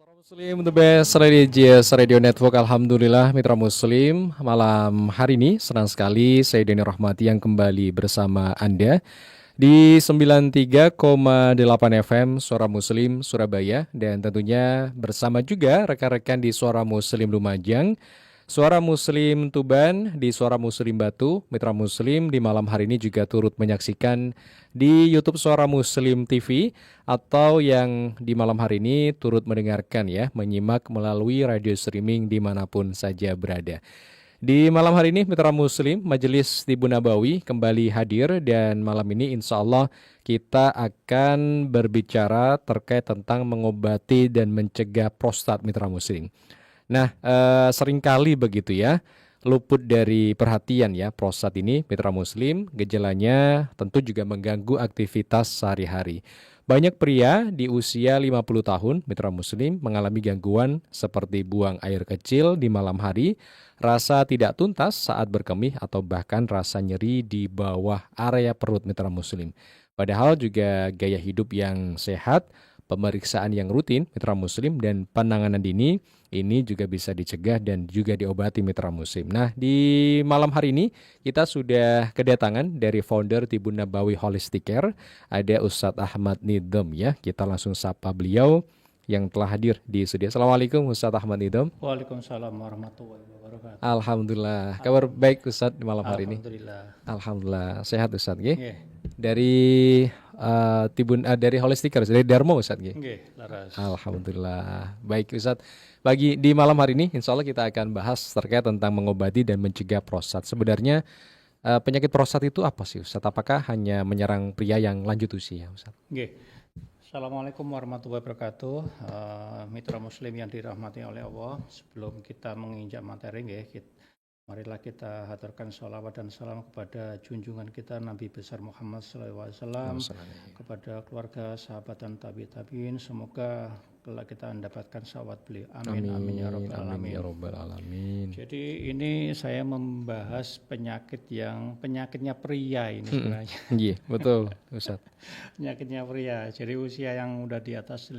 Suara Muslim, the best religious radio network. Alhamdulillah, mitra Muslim. Malam hari ini senang sekali saya Denny Rahmati yang kembali bersama Anda di 93,8 FM Suara Muslim Surabaya, dan tentunya bersama juga rekan-rekan di Suara Muslim Lumajang, Suara Muslim Tuban, di Suara Muslim Batu. Mitra Muslim di malam hari ini juga turut menyaksikan di YouTube Suara Muslim TV, atau yang di malam hari ini turut mendengarkan ya, menyimak melalui radio streaming dimanapun saja berada. Di malam hari ini Mitra Muslim, Majelis Tibun Nabawi kembali hadir, dan malam ini insya Allah kita akan berbicara terkait tentang mengobati dan mencegah prostat, Mitra Muslim. Nah, seringkali begitu ya, luput dari perhatian ya prostat ini, Mitra Muslim. Gejalanya tentu juga mengganggu aktivitas sehari-hari. Banyak pria di usia 50 tahun, Mitra Muslim, mengalami gangguan seperti buang air kecil di malam hari, rasa tidak tuntas saat berkemih, atau bahkan rasa nyeri di bawah area perut, Mitra Muslim. Padahal juga gaya hidup yang sehat, pemeriksaan yang rutin, Mitra Muslim, dan penanganan dini ini juga bisa dicegah dan juga diobati, Mitra Muslim. Nah, di malam hari ini kita sudah kedatangan dari founder Tibun Nabawi Holistic Care, ada Ustadz Ahmad Nidom ya. Kita langsung sapa beliau yang telah hadir di studio. Assalamualaikum Ustadz Ahmad Nidom. Waalaikumsalam warahmatullahi wabarakatuh. Alhamdulillah. Kabar baik Ustadz di malam hari ini? Alhamdulillah. Alhamdulillah. Sehat Ustadz ya? Nggih. Dari dari Holistic Care, dari Darmo Ustadz ya? Nggih, laras. Alhamdulillah. Baik Ustadz, di malam hari ini insya Allah kita akan bahas terkait tentang mengobati dan mencegah prostat. Sebenarnya penyakit prostat itu apa sih Ustadz? Apakah hanya menyerang pria yang lanjut usia Ustadz? Nggih. Assalamualaikum warahmatullahi wabarakatuh. Mitra Muslim yang dirahmati oleh Allah. Sebelum kita menginjak materi, marilah kita haturkan sholawat dan salam kepada junjungan kita Nabi besar Muhammad SAW, kepada keluarga, sahabat dan tabi'in. Semoga kelak kita mendapatkan salawat beliau. Amin, amin, ya rabbal alamin. Jadi ini saya membahas penyakitnya pria ini sebenarnya. Iya, betul Ustaz. Penyakitnya pria. Jadi usia yang udah di atas 50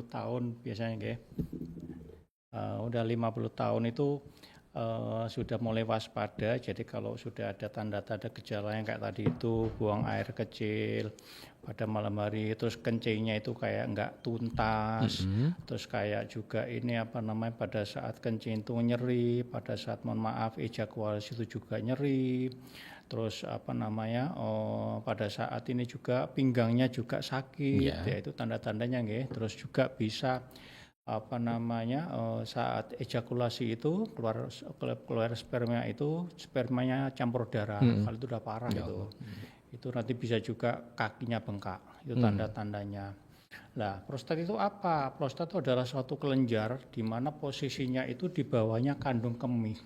tahun biasanya udah 50 tahun itu sudah mulai waspada. Jadi kalau sudah ada tanda-tanda gejala yang kayak tadi itu, buang air kecil pada malam hari, terus kencingnya itu kayak nggak tuntas, terus kayak juga ini pada saat kencing itu nyeri, pada saat ejakulasi itu juga nyeri, terus pada saat ini juga pinggangnya juga sakit, ya itu tanda-tandanya terus juga bisa saat ejakulasi itu keluar spermanya campur darah. Kalau itu udah parah itu nanti bisa juga kakinya bengkak, itu tanda-tandanya. Nah, prostat itu apa? Prostat itu adalah suatu kelenjar di mana posisinya itu di bawahnya kandung kemih.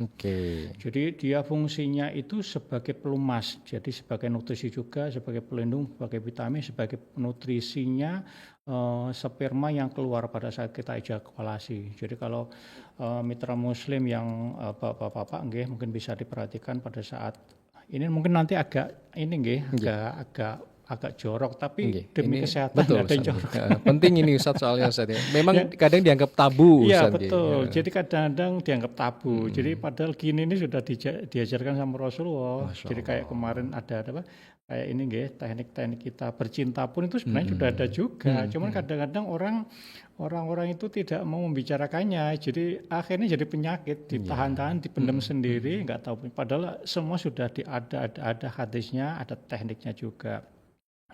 Jadi dia fungsinya itu sebagai pelumas, jadi sebagai nutrisi juga, sebagai pelindung, sebagai vitamin, sebagai nutrisinya sperma yang keluar pada saat kita ejakulasi. Jadi kalau mitra Muslim yang bapak-bapak mungkin bisa diperhatikan pada saat ini, mungkin nanti agak jorok, tapi demi kesehatan betul, ada jorok. Penting ini Ustaz soalnya Ustaz ya. Memang kadang dianggap tabu Ustaz. Iya betul. Jadi kadang-kadang dianggap tabu. Jadi padahal gini ini sudah diajarkan sama Rasulullah. Jadi kayak kemarin ada kayak ini teknik-teknik kita bercinta pun itu sebenarnya sudah ada juga. Cuman kadang-kadang orang-orang itu tidak mau membicarakannya. Jadi akhirnya jadi penyakit, ditahan-tahan, dipendam sendiri, nggak tahu. Padahal semua sudah ada hadisnya, ada tekniknya juga.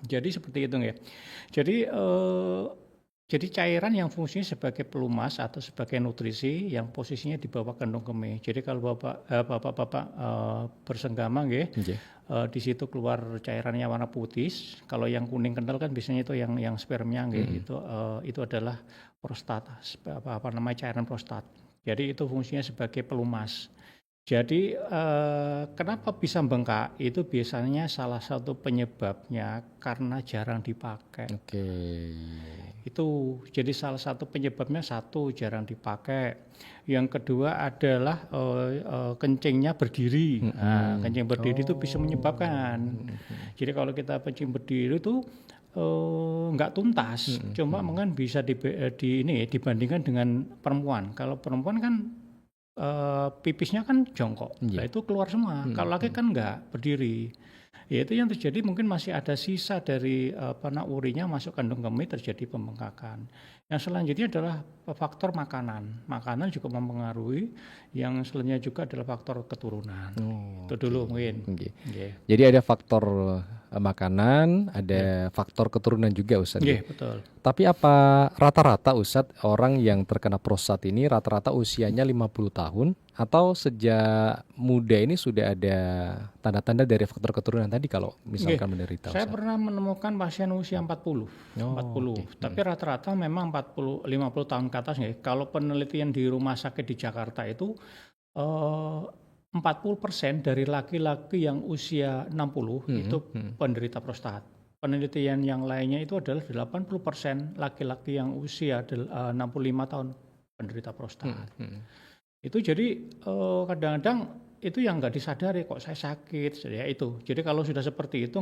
Jadi seperti itu Jadi cairan yang fungsinya sebagai pelumas atau sebagai nutrisi yang posisinya di bawah kandung kemih. Jadi kalau bapak-bapak bersenggama di situ keluar cairannya warna putih. Kalau yang kuning kental kan biasanya itu yang spermnya itu adalah prostat, cairan prostat. Jadi itu fungsinya sebagai pelumas. Jadi kenapa bisa bengkak? Itu biasanya salah satu penyebabnya karena jarang dipakai. Itu jadi salah satu penyebabnya, jarang dipakai. Yang kedua adalah kencingnya berdiri. Kencing berdiri itu bisa menyebabkan. Jadi kalau kita kencing berdiri itu nggak tuntas. Cuma mungkin bisa dibandingkan dengan perempuan. Kalau perempuan kan pipisnya kan jongkok, nah itu keluar semua. Kalau laki kan nggak, berdiri. Ya itu yang terjadi, mungkin masih ada sisa dari urinya masuk kandung kemih, terjadi pembengkakan. Yang selanjutnya adalah faktor makanan. Makanan juga mempengaruhi. Yang selanjutnya juga adalah faktor keturunan. Itu dulu mungkin. Jadi ada faktor makanan, ada faktor keturunan juga Ustadz. Betul. Tapi apa rata-rata Ustadz orang yang terkena prostat ini rata-rata usianya 50 tahun atau sejak muda ini sudah ada tanda-tanda dari faktor keturunan tadi kalau misalkan menderita? Saya pernah menemukan pasien usia 40. Tapi rata-rata memang 50 tahun ke atas. Kalau penelitian di rumah sakit di Jakarta itu 40% dari laki-laki yang usia 60 itu penderita prostat. Penelitian yang lainnya itu adalah 80% laki-laki yang usia 65 tahun penderita prostat. Itu jadi kadang-kadang itu yang nggak disadari, kok saya sakit, ya itu. Jadi kalau sudah seperti itu,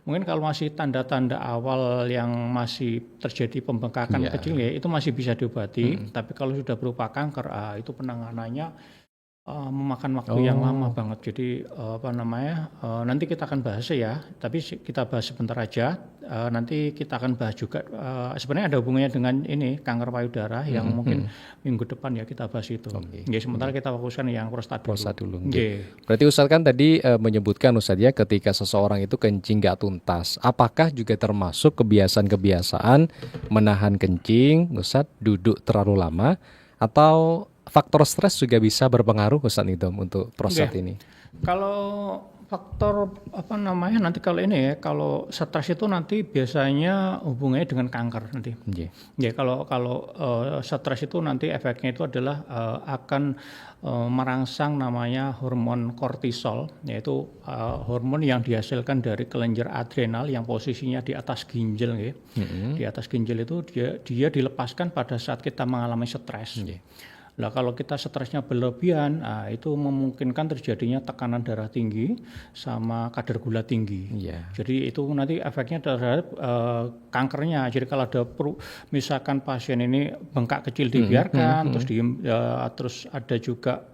mungkin kalau masih tanda-tanda awal yang masih terjadi pembengkakan kecil, itu masih bisa diobati. Tapi kalau sudah berupa kanker, itu penanganannya memakan waktu yang lama banget. Jadi nanti kita akan bahas ya, tapi kita bahas sebentar aja. Nanti kita akan bahas juga sebenarnya ada hubungannya dengan ini kanker payudara yang mungkin minggu depan ya kita bahas itu. Sementara kita fokuskan yang prostat dulu. Berarti Ustadz kan tadi menyebutkan Ustadz ya, ketika seseorang itu kencing gak tuntas, apakah juga termasuk kebiasaan-kebiasaan menahan kencing Ustadz, duduk terlalu lama, atau faktor stres juga bisa berpengaruh Ustadz Nidom untuk prostat ini? Kalau faktor nanti kalau ini ya, kalau stres itu nanti biasanya hubungannya dengan kanker nanti. Kalau stres itu nanti efeknya itu adalah akan merangsang namanya hormon kortisol, yaitu hormon yang dihasilkan dari kelenjar adrenal yang posisinya di atas ginjal. Di atas ginjal itu dia dilepaskan pada saat kita mengalami stres. Nah, kalau kita stresnya berlebihan, itu memungkinkan terjadinya tekanan darah tinggi sama kadar gula tinggi. Jadi itu nanti efeknya terhadap kankernya. Jadi kalau ada misalkan pasien ini bengkak kecil dibiarkan, terus ada juga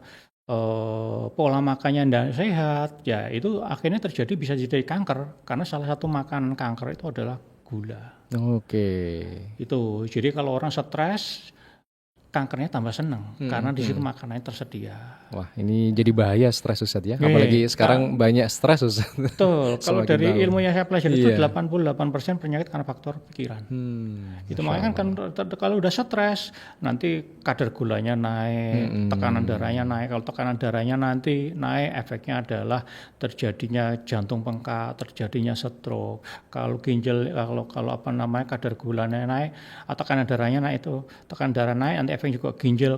pola makannya tidak sehat, ya itu akhirnya bisa jadi kanker, karena salah satu makanan kanker itu adalah gula. Itu. Jadi kalau orang stres, kankernya tambah senang karena di situ makanannya tersedia. Wah, ini jadi bahaya stres Ustadz ya. Apalagi sekarang banyak stres Ustadz. Betul. Kalau dari ilmu yang saya pelajari itu 88% penyakit karena faktor pikiran. Itu makanya kan kalau udah stres nanti kadar gulanya naik, tekanan darahnya naik. Kalau tekanan darahnya nanti naik, efeknya adalah terjadinya jantung bengkak, terjadinya stroke. Kalau ginjal kalau kadar gulanya naik atau tekanan darahnya naik, itu tekanan darah naik, nanti juga ginjal,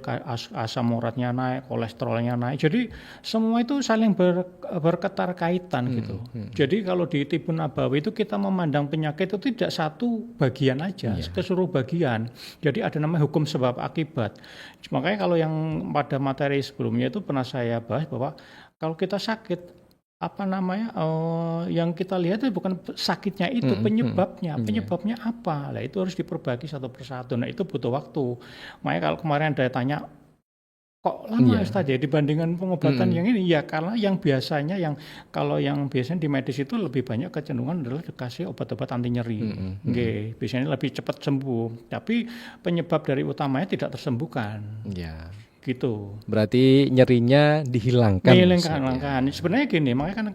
asam uratnya naik, kolesterolnya naik. Jadi semua itu saling berketerkaitan gitu. Jadi kalau di Tibun Nabawi itu kita memandang penyakit itu tidak satu bagian aja, keseluruh bagian. Jadi ada namanya hukum sebab akibat. Makanya kalau yang pada materi sebelumnya itu pernah saya bahas bahwa kalau kita sakit, yang kita lihat itu bukan sakitnya itu, penyebabnya apa? Lah itu harus diperbaiki satu persatu. Nah itu butuh waktu. Makanya kalau kemarin ada tanya, kok lama Ustaz ya dibandingkan pengobatan yang ini? Ya karena kalau yang biasanya di medis itu lebih banyak kecenderungan adalah dikasih obat-obat anti nyeri. Biasanya lebih cepat sembuh. Tapi penyebab dari utamanya tidak tersembuhkan. Gitu. Berarti nyerinya dihilangkan. Sebenarnya gini, makanya kan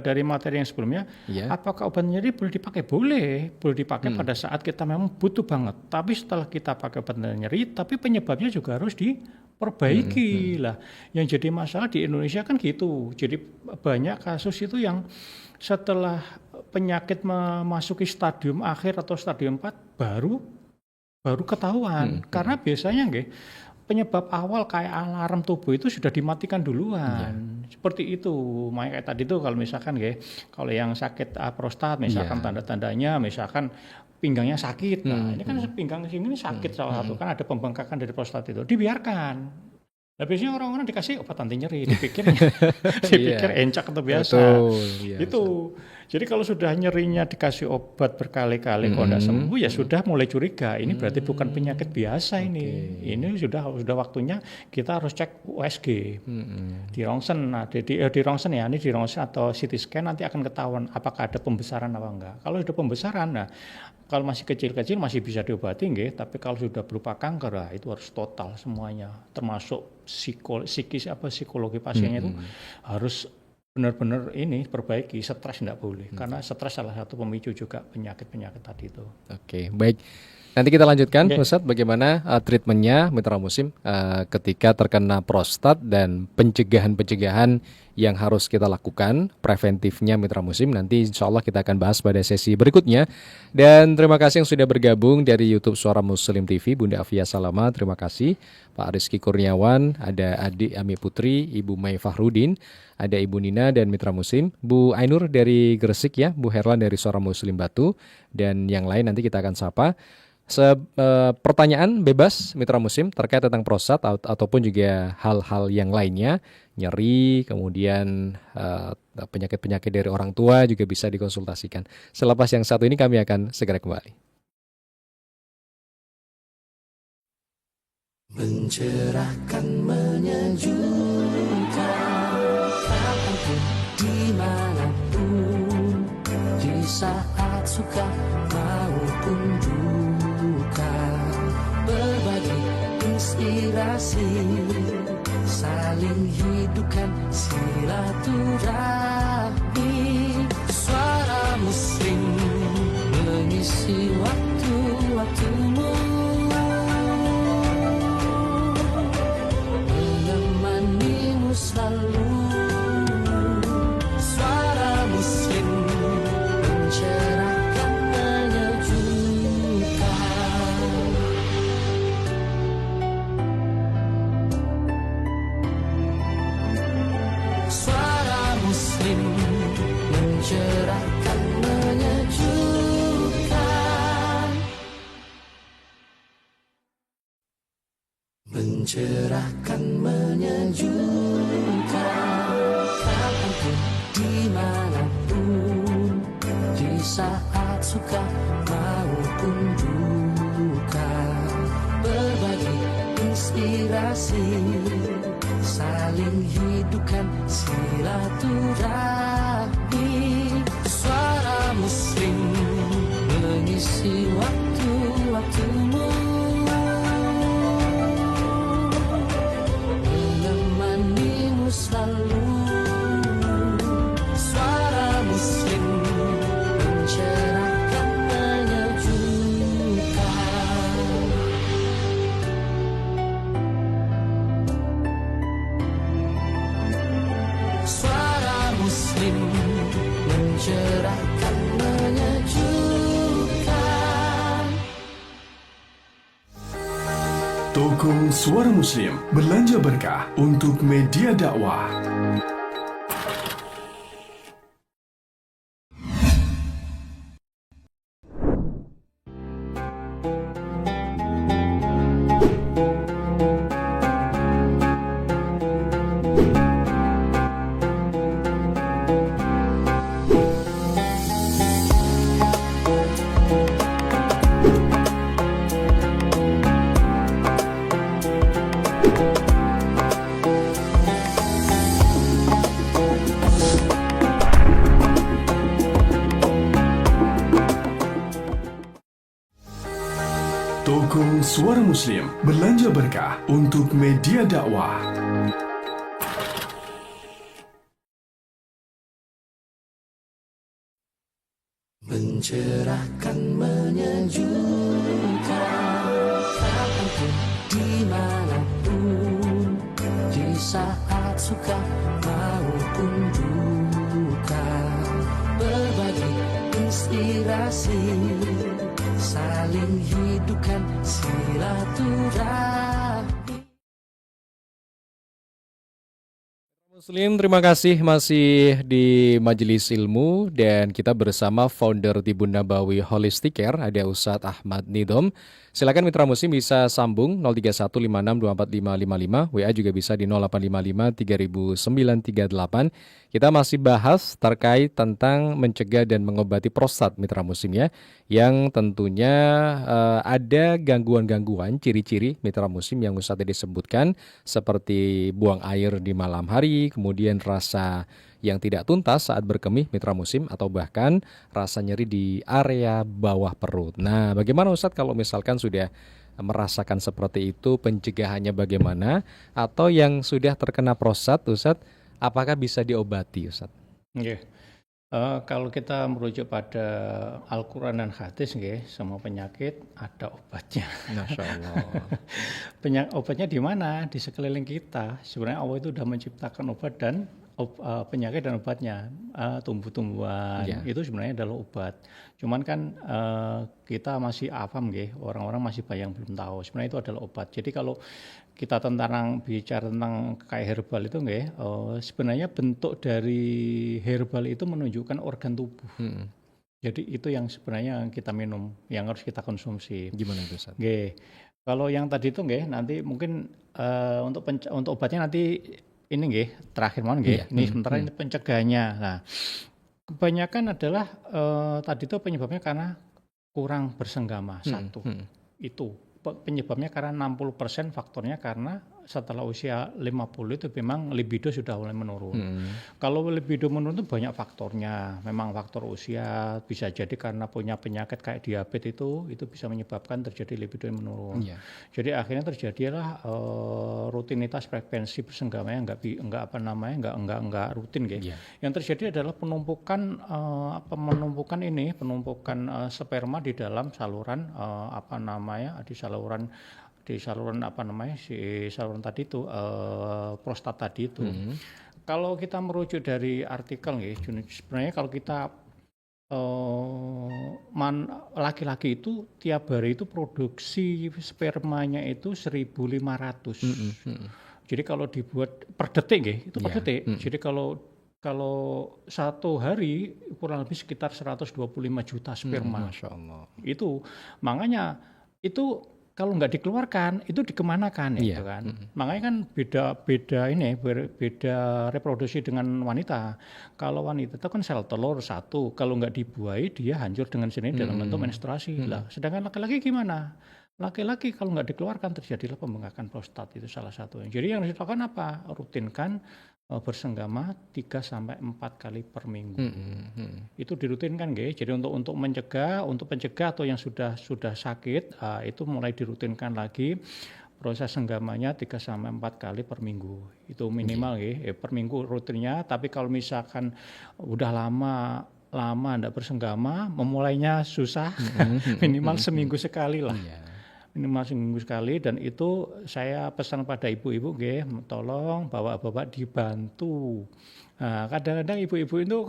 dari materi yang sebelumnya, apakah obat nyeri boleh dipakai? Boleh dipakai pada saat kita memang butuh banget. Tapi setelah kita pakai obat nyeri, tapi penyebabnya juga harus diperbaiki lah. Yang jadi masalah di Indonesia kan gitu. Jadi banyak kasus itu yang setelah penyakit memasuki stadium akhir atau stadium 4 baru ketahuan. Karena biasanya penyebab awal kayak alarm tubuh itu sudah dimatikan duluan. Seperti itu. Makanya kayak tadi tuh kalau misalkan kalau yang sakit prostat misalkan tanda-tandanya misalkan pinggangnya sakit. Nah, ini kan pinggang sini sakit salah satu, kan ada pembengkakan dari prostat itu. Dibiarkan. Nah, biasanya orang-orang dikasih obat anti nyeri, dipikir encak atau biasa. Itu. Jadi kalau sudah nyerinya dikasih obat berkali-kali kok tidak sembuh, ya sudah mulai curiga. Ini berarti bukan penyakit biasa ini. Ini sudah waktunya kita harus cek USG, di rongsen. Nah, di rongsen ya, ini di rongsen atau CT scan nanti akan ketahuan apakah ada pembesaran apa enggak. Kalau ada pembesaran, nah kalau masih kecil-kecil masih bisa diobati, nggih. Tapi kalau sudah berupa kanker, nah, itu harus total semuanya, termasuk psikologi pasiennya itu harus benar-benar ini perbaiki. Stres tidak boleh, karena stres salah satu pemicu juga penyakit-penyakit tadi itu. Oke, baik. Nanti kita lanjutkan, Ustadz, bagaimana treatmentnya Mitra Muslim ketika terkena prostat dan pencegahan-pencegahan yang harus kita lakukan, preventifnya Mitra Muslim. Nanti insya Allah kita akan bahas pada sesi berikutnya. Dan terima kasih yang sudah bergabung dari YouTube Suara Muslim TV, Bunda Afia Salama, terima kasih. Pak Rizky Kurniawan, ada adik Ami Putri, Ibu Mai Fahrudin, ada Ibu Nina dan Mitra Muslim, Bu Ainur dari Gresik ya, Bu Herlan dari Suara Muslim Batu, dan yang lain nanti kita akan sapa. Pertanyaan bebas Mitra Muslim terkait tentang prostat ataupun juga hal-hal yang lainnya, nyeri, kemudian penyakit-penyakit dari orang tua juga bisa dikonsultasikan. Selepas yang satu ini kami akan segera kembali. Mencerahkan, menyejukkan, kapanpun, dimanapun, di saat suka maupun duka, berbagi inspirasi, saling hidupkan silaturahmi. Suara Muslim mengisi waktu-waktumu, selalu. Suara Muslim mencerahkan, menyejukkan. Suara Muslim mencerahkan, menyejukkan. Mencerahkan, menyejukkan, kapanpun, dimanapun, di saat suka maupun duka, berbagi inspirasi, saling hidupkan silaturahmi. Suara Muslim mengisi waktu-waktumu, selalu. Suara Muslim mencerahkan, menyejukkan. Suara Muslim mencerahkan, menyejukkan. Toko Suara Muslim belanja berkah untuk media dakwah. Toko Suara Muslim belanja berkah untuk media dakwah. Mencerahkan, menyejukkan, kapanpun, dimanapun, di saat suka maupun duka, berbagi inspirasi, saling hidupkan silaturahmi. Muslim, terima kasih masih di Majelis Ilmu dan kita bersama founder Tibun Nabawi Holistic Care, ada Ustadz Ahmad Nidom. Silakan mitra Muslim bisa sambung 0315624555, WA juga bisa di 0855 Kita masih bahas terkait tentang mencegah dan mengobati prostat mitra Muslim ya, yang tentunya ada gangguan-gangguan, ciri-ciri mitra Muslim yang Ustadz tadi sebutkan seperti buang air di malam hari, kemudian rasa yang tidak tuntas saat berkemih mitra musim, atau bahkan rasa nyeri di area bawah perut. Nah, bagaimana Ustadz kalau misalkan sudah merasakan seperti itu, pencegahannya bagaimana? Atau yang sudah terkena prostat Ustadz, apakah bisa diobati Ustadz? Nggih. Kalau kita merujuk pada Al-Quran dan hadis, semua penyakit ada obatnya. Masya Allah. Obatnya di mana? Di sekeliling kita. Sebenarnya Allah itu sudah menciptakan obat dan penyakit dan obatnya. Tumbuh-tumbuhan itu sebenarnya adalah obat. Cuman kan kita masih awam, orang-orang masih banyak yang belum tahu. Sebenarnya itu adalah obat. Jadi kalau kita bicara tentang kayak herbal itu, sebenarnya bentuk dari herbal itu menunjukkan organ tubuh. Jadi itu yang sebenarnya kita minum, yang harus kita konsumsi. Gimana itu Ustaz? Kalau yang tadi itu nanti mungkin untuk obatnya nanti ini terakhir mohon ini sementara ini pencegahannya. Nah, kebanyakan adalah tadi itu penyebabnya karena kurang bersenggama. Satu. Itu penyebabnya karena 60% faktornya karena setelah usia 50 itu memang libido sudah mulai menurun. Kalau libido menurun itu banyak faktornya. Memang faktor usia, bisa jadi karena punya penyakit kayak diabetes itu bisa menyebabkan terjadi libido yang menurun. Jadi akhirnya terjadilah rutinitas frekuensi bersenggama enggak rutin Yang terjadi adalah penumpukan sperma di dalam saluran di saluran tadi itu prostat tadi itu. Kalau kita merujuk dari artikel sebenarnya kalau kita laki-laki itu tiap hari itu produksi spermanya itu 1.500. Jadi kalau dibuat per detik itu per detik. Jadi kalau satu hari kurang lebih sekitar 125 juta sperma. Masya Allah. Itu makanya itu kalau nggak dikeluarkan itu dikemanakan gitu kan. Makanya kan beda reproduksi dengan wanita. Kalau wanita itu kan sel telur satu, kalau nggak dibuahi dia hancur dengan sendiri dalam bentuk menstruasi. Lah, sedangkan laki-laki gimana? Laki-laki kalau nggak dikeluarkan terjadilah pembengkakan prostat, itu salah satunya. Jadi yang harus dilakukan apa? Rutinkan bersenggama 3-4 kali per minggu. Itu dirutinkan Jadi untuk pencegah atau yang sudah sakit itu mulai dirutinkan lagi proses senggamanya 3-4 kali per minggu. Itu minimal per minggu rutinnya. Tapi kalau misalkan udah lama enggak bersenggama, memulainya susah, minimal seminggu sekali lah. Minimal seminggu sekali, dan itu saya pesan pada ibu-ibu tolong bapak-bapak dibantu. Nah, kadang-kadang ibu-ibu itu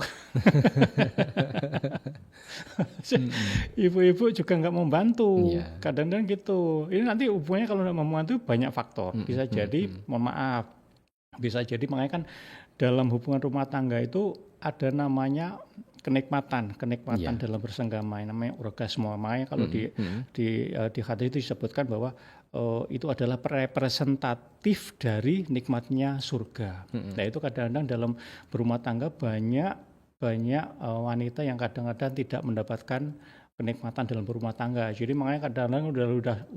ibu-ibu juga nggak membantu. Kadang-kadang gitu. Ini nanti hubungannya kalau nggak membantu banyak faktor. Bisa jadi, mohon maaf, bisa jadi makanya kan dalam hubungan rumah tangga itu ada namanya kenikmatan dalam bersenggama, namanya orgasme. Makanya kalau di hadis itu disebutkan bahwa itu adalah representatif dari nikmatnya surga. Nah itu kadang-kadang dalam berumah tangga banyak wanita yang kadang-kadang tidak mendapatkan kenikmatan dalam berumah tangga. Jadi makanya kadang-kadang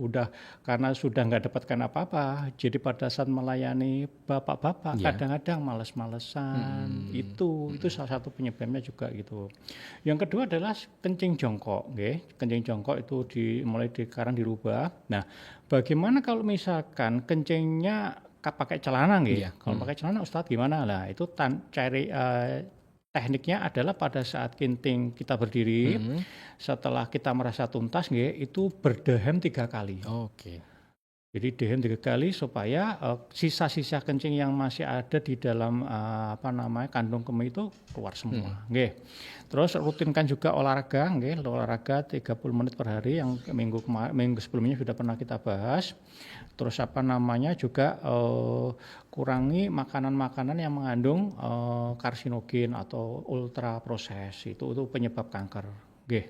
udah karena sudah nggak dapatkan apa-apa, jadi pada saat melayani bapak-bapak kadang-kadang malas-malesan. Itu salah satu penyebabnya juga gitu. Yang kedua adalah kencing jongkok, kencing jongkok itu sekarang dirubah. Nah, bagaimana kalau misalkan kencingnya pakai celana Kalau pakai celana Ustadz gimana lah? Itu tekniknya adalah pada saat kencing kita berdiri, setelah kita merasa tuntas itu berdehem 3 kali. Jadi dehem 3 kali supaya sisa-sisa kencing yang masih ada di dalam kandung kemih itu keluar semua. Nggih. Terus rutinkan juga olahraga, nggih, olahraga 30 menit per hari yang minggu sebelumnya sudah pernah kita bahas. Terus juga kurangi makanan-makanan yang mengandung karsinogen atau ultra proses. Itu penyebab kanker. Nggih.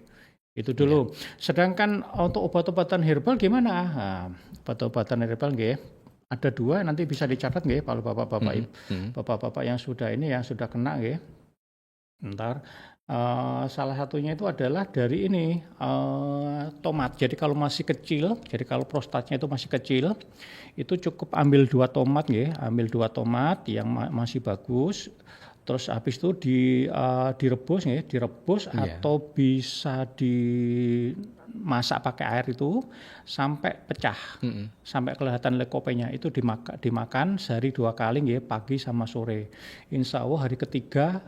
Itu dulu. Sedangkan untuk obat-obatan herbal gimana? Nah, obat-obatan herbal nggih ada 2, nanti bisa dicatat nggih kalau bapak-bapak yang sudah kena nggih. Ntar salah satunya itu adalah dari ini tomat. Jadi kalau masih kecil, jadi kalau prostatnya itu masih kecil, itu cukup ambil 2 tomat nggih, ambil 2 tomat yang masih bagus. Terus habis itu direbus atau bisa dimasak pakai air itu sampai pecah, sampai kelihatan lekopenya, itu dimakan sehari 2 kali nggih, pagi sama sore. Insya Allah hari ketiga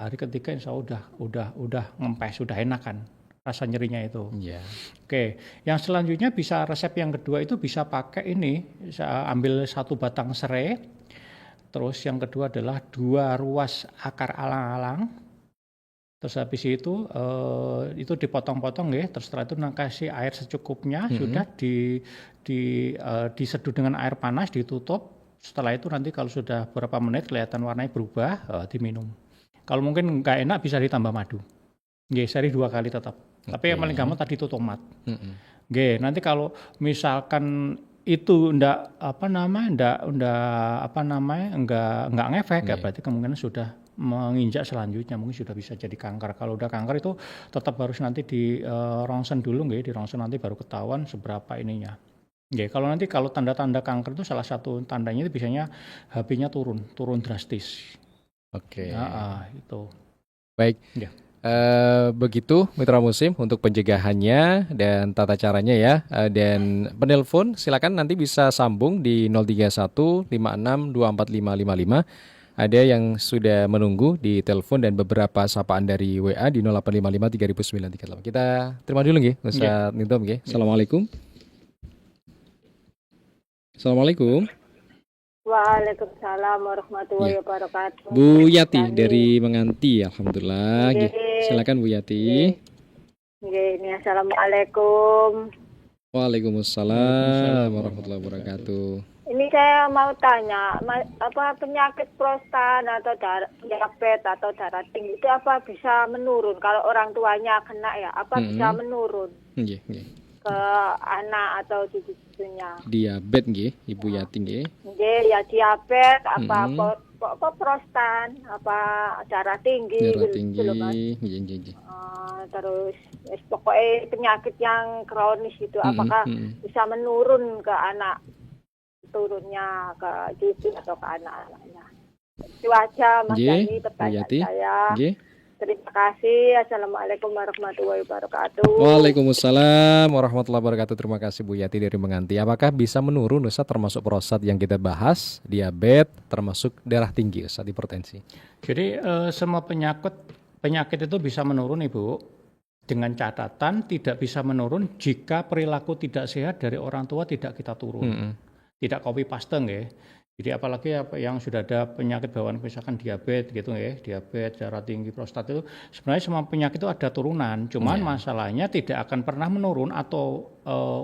insya Allah udah ngempes, udah enakan rasa nyerinya itu. Yeah. Oke, yang selanjutnya bisa resep yang kedua itu bisa pakai ini, ambil 1 batang serai. Terus yang kedua adalah 2 ruas akar alang-alang. Terus habis itu dipotong-potong ya. Terus setelah itu kasih air secukupnya, sudah diseduh dengan air panas, ditutup. Setelah itu nanti kalau sudah beberapa menit kelihatan warnanya berubah, diminum. Kalau mungkin nggak enak bisa ditambah madu. Nggih, sehari 2 kali tetap. Tapi yang paling gampang tadi itu tomat. Nggih, nanti kalau misalkan itu enggak ngefek ya, berarti kemungkinan sudah menginjak selanjutnya, mungkin sudah bisa jadi kanker. Kalau udah kanker itu tetap harus nanti di ronsen dulu nggih, di ronsen nanti baru ketahuan seberapa ininya. Nggih, kalau tanda-tanda kanker itu salah satu tandanya itu biasanya HB-nya turun drastis. Oke. Itu. Baik. Ya. Begitu Mitra Muslim untuk pencegahannya dan tata caranya ya. Dan penelpon silakan nanti bisa sambung di 031 56 24555. Ada yang sudah menunggu di telepon dan beberapa sapaan dari WA di 0855 3938. Kita terima dulu nggih Ustaz Nidom nggih. Assalamualaikum. Assalamualaikum. Waalaikumsalam warahmatullahi wabarakatuh. Bu Yati dari Menganti, alhamdulillah. Silakan Bu Yati. Ini assalamualaikum. Waalaikumsalam warahmatullahi wabarakatuh. Ini saya mau tanya, penyakit prostat atau diabetes atau darah tinggi itu apa bisa menurun kalau orang tuanya kena ya? Apa bisa menurun? Ke anak atau cucu-cucunya. Diabetes nggih, Ibu Yati nggih. Nggih, ya diabetes apa prostat, apa darah tinggi gitu Mas. Nggih. Terus pokoknya penyakit yang kronis itu apakah bisa menurun ke anak, turunnya ke cucu atau ke anak-anaknya. Itu aja Mas Yani pertanyaan saya. Nggih. Terima kasih. Assalamualaikum warahmatullahi wabarakatuh. Waalaikumsalam warahmatullahi wabarakatuh. Terima kasih Bu Yati dari Menganti. Apakah bisa menurun Ustaz, termasuk prostat yang kita bahas, diabetes, termasuk darah tinggi Ustaz, hipertensi? Jadi semua penyakit itu bisa menurun Ibu, dengan catatan tidak bisa menurun jika perilaku tidak sehat dari orang tua tidak kita turun. Tidak copy paste nggih. Jadi apalagi yang sudah ada penyakit bawaan, misalkan diabetes gitu ya, diabetes, darah tinggi, prostat itu sebenarnya semua penyakit itu ada turunan. Cuman masalahnya tidak akan pernah menurun atau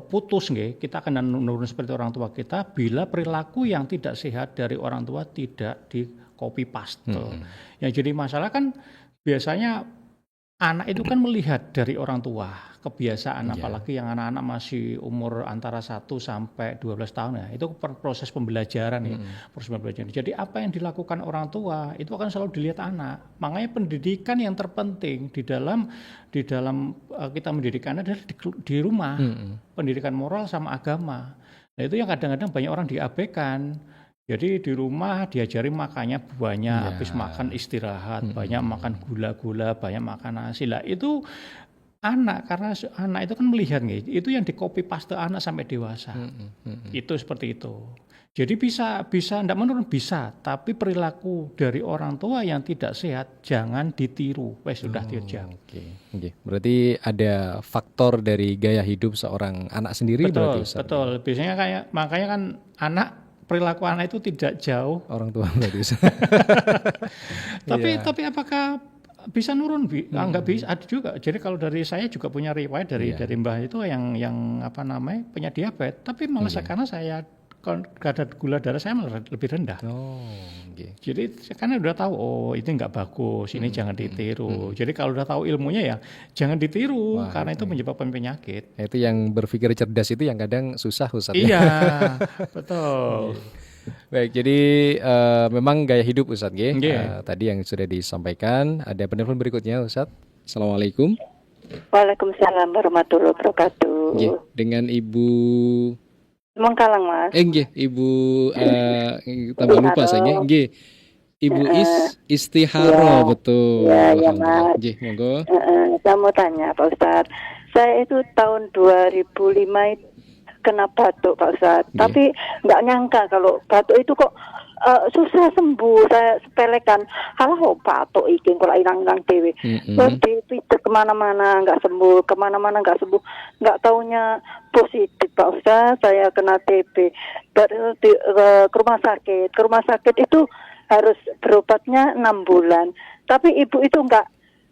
putus nggih. Kita akan menurun seperti orang tua kita bila perilaku yang tidak sehat dari orang tua tidak di copy paste. Yang jadi masalah kan biasanya anak itu kan melihat dari orang tua kebiasaan, apalagi yang anak-anak masih umur antara 1 sampai 12 tahun ya, itu proses pembelajaran ya, proses pembelajaran. Jadi apa yang dilakukan orang tua itu akan selalu dilihat anak. Makanya pendidikan yang terpenting di dalam kita mendidik anak adalah di rumah, pendidikan moral sama agama. Nah itu yang kadang-kadang banyak orang diabaikan. Jadi di rumah diajari makannya banyak, habis makan istirahat, banyak makan gula-gula, banyak makan nasi. Lah itu anak, karena anak itu kan melihat itu yang di copy paste anak sampai dewasa. Itu seperti itu. Jadi bisa enggak menurun bisa, tapi perilaku dari orang tua yang tidak sehat jangan ditiru. Wes sudah diajak. Oke. Berarti ada faktor dari gaya hidup seorang anak sendiri berarti Ustaz. Betul. Biasanya makanya kan perilaku anak itu tidak jauh orang tua berarti Ustaz. Tapi apakah bisa nurun? Enggak bisa, ada juga. Jadi kalau dari saya juga punya riwayat dari mbah itu yang punya diabetes, tapi malah karena saya kadar gula darah saya malah lebih rendah. Jadi karena udah tahu itu nggak bagus, ini jangan ditiru. Jadi kalau udah tahu ilmunya ya jangan ditiru. Karena itu menyebabkan penyakit. Itu yang berpikir cerdas itu yang kadang susah Ustaz. Iya, betul. Baik, jadi memang gaya hidup Ustaz tadi yang sudah disampaikan. Ada penelpon berikutnya Ustaz. Assalamualaikum. Waalaikumsalam warahmatullahi wabarakatuh. Dengan Ibu Mengkalang Mas. Ibu tambah lupa saya Ibu Istiharo betul. Ya Mas. Monggo. Saya mau tanya Pak Ustadz. Saya itu tahun 2005 kena batuk Pak Ustadz. Tapi nggak nyangka kalau batuk itu kok susah sembuh. Saya sepelekan. Halah batuk iki kok ilang-ilang dewe. Terus dipijat kemana-mana nggak sembuh, nggak taunya positif Pak Ustadz. Saya kena TB. Baru ke rumah sakit itu harus berobatnya 6 bulan. Tapi ibu itu nggak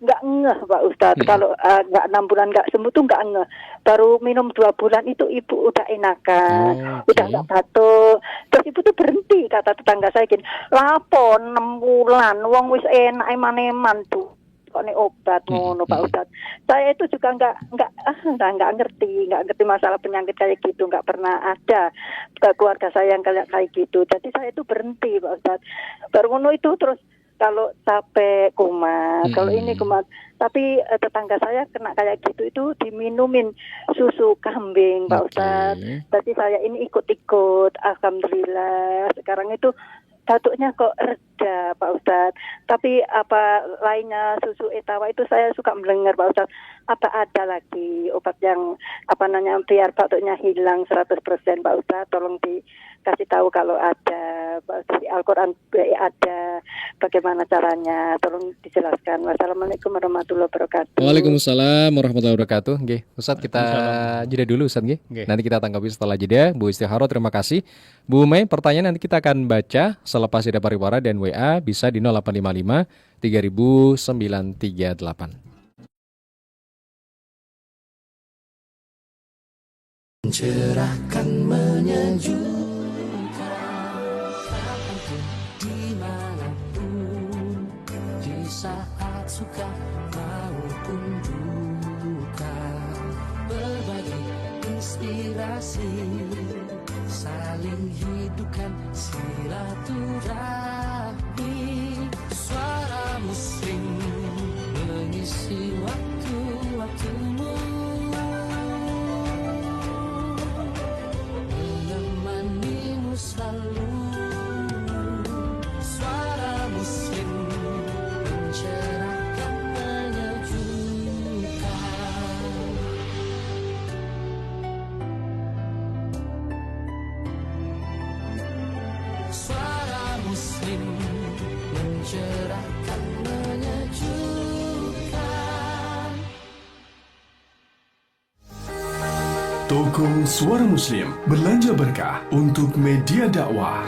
ngeh Pak Ustadz. Kalau nggak 6 bulan nggak sembuh tuh nggak ngeh. Baru minum 2 bulan itu ibu udah enakan, udah nggak batuk. Terus ibu tuh berhenti, kata tetangga saya gini, lapo 6 bulan, wong wis enak eman-eman tuh. Kok nih obat ngono Pak Ustadz. Saya itu juga nggak ngerti masalah penyakit kayak gitu, nggak pernah ada keluarga saya yang kayak gitu. Jadi saya itu berhenti Pak Ustadz. Baru ngono itu terus kalau capek kumat, kalau ini kumat. Tapi tetangga saya kena kayak gitu itu diminumin susu kambing Pak Ustadz. Jadi saya ini ikut-ikut, alhamdulillah. Sekarang itu batuknya kok reda Pak Ustadz. Tapi apa lainnya susu etawa itu saya suka mendengar Pak Ustadz. Apa ada lagi obat yang biar batuknya hilang 100% Pak Ustadz? Tolong dikasih tahu kalau ada Pak Ustadz. Di Al-Quran ada, bagaimana caranya? Tolong dijelaskan. Wassalamualaikum warahmatullahi wabarakatuh. Waalaikumsalam warahmatullahi wabarakatuh. Ustadz kita jeda dulu Ustadz. Nanti kita tanggapi setelah jeda. Bu Istiharo terima kasih. Bu Mei, pertanyaan nanti kita akan baca selepas jeda pariwara dan WA bisa di 0855 3938. Mencerahkan, menyejukkan, kapanpun, dimanapun, di saat suka maupun duka, berbagi inspirasi, saling hidupkan silaturahmi. Suara Muslim mengisi waktu-waktumu, menemanimu selalu. Suara Muslim mencerahkan, menyejukkan. Suara Muslim mencerahkan, menyejukkan. Toko Suara Muslim belanja berkah untuk media dakwah.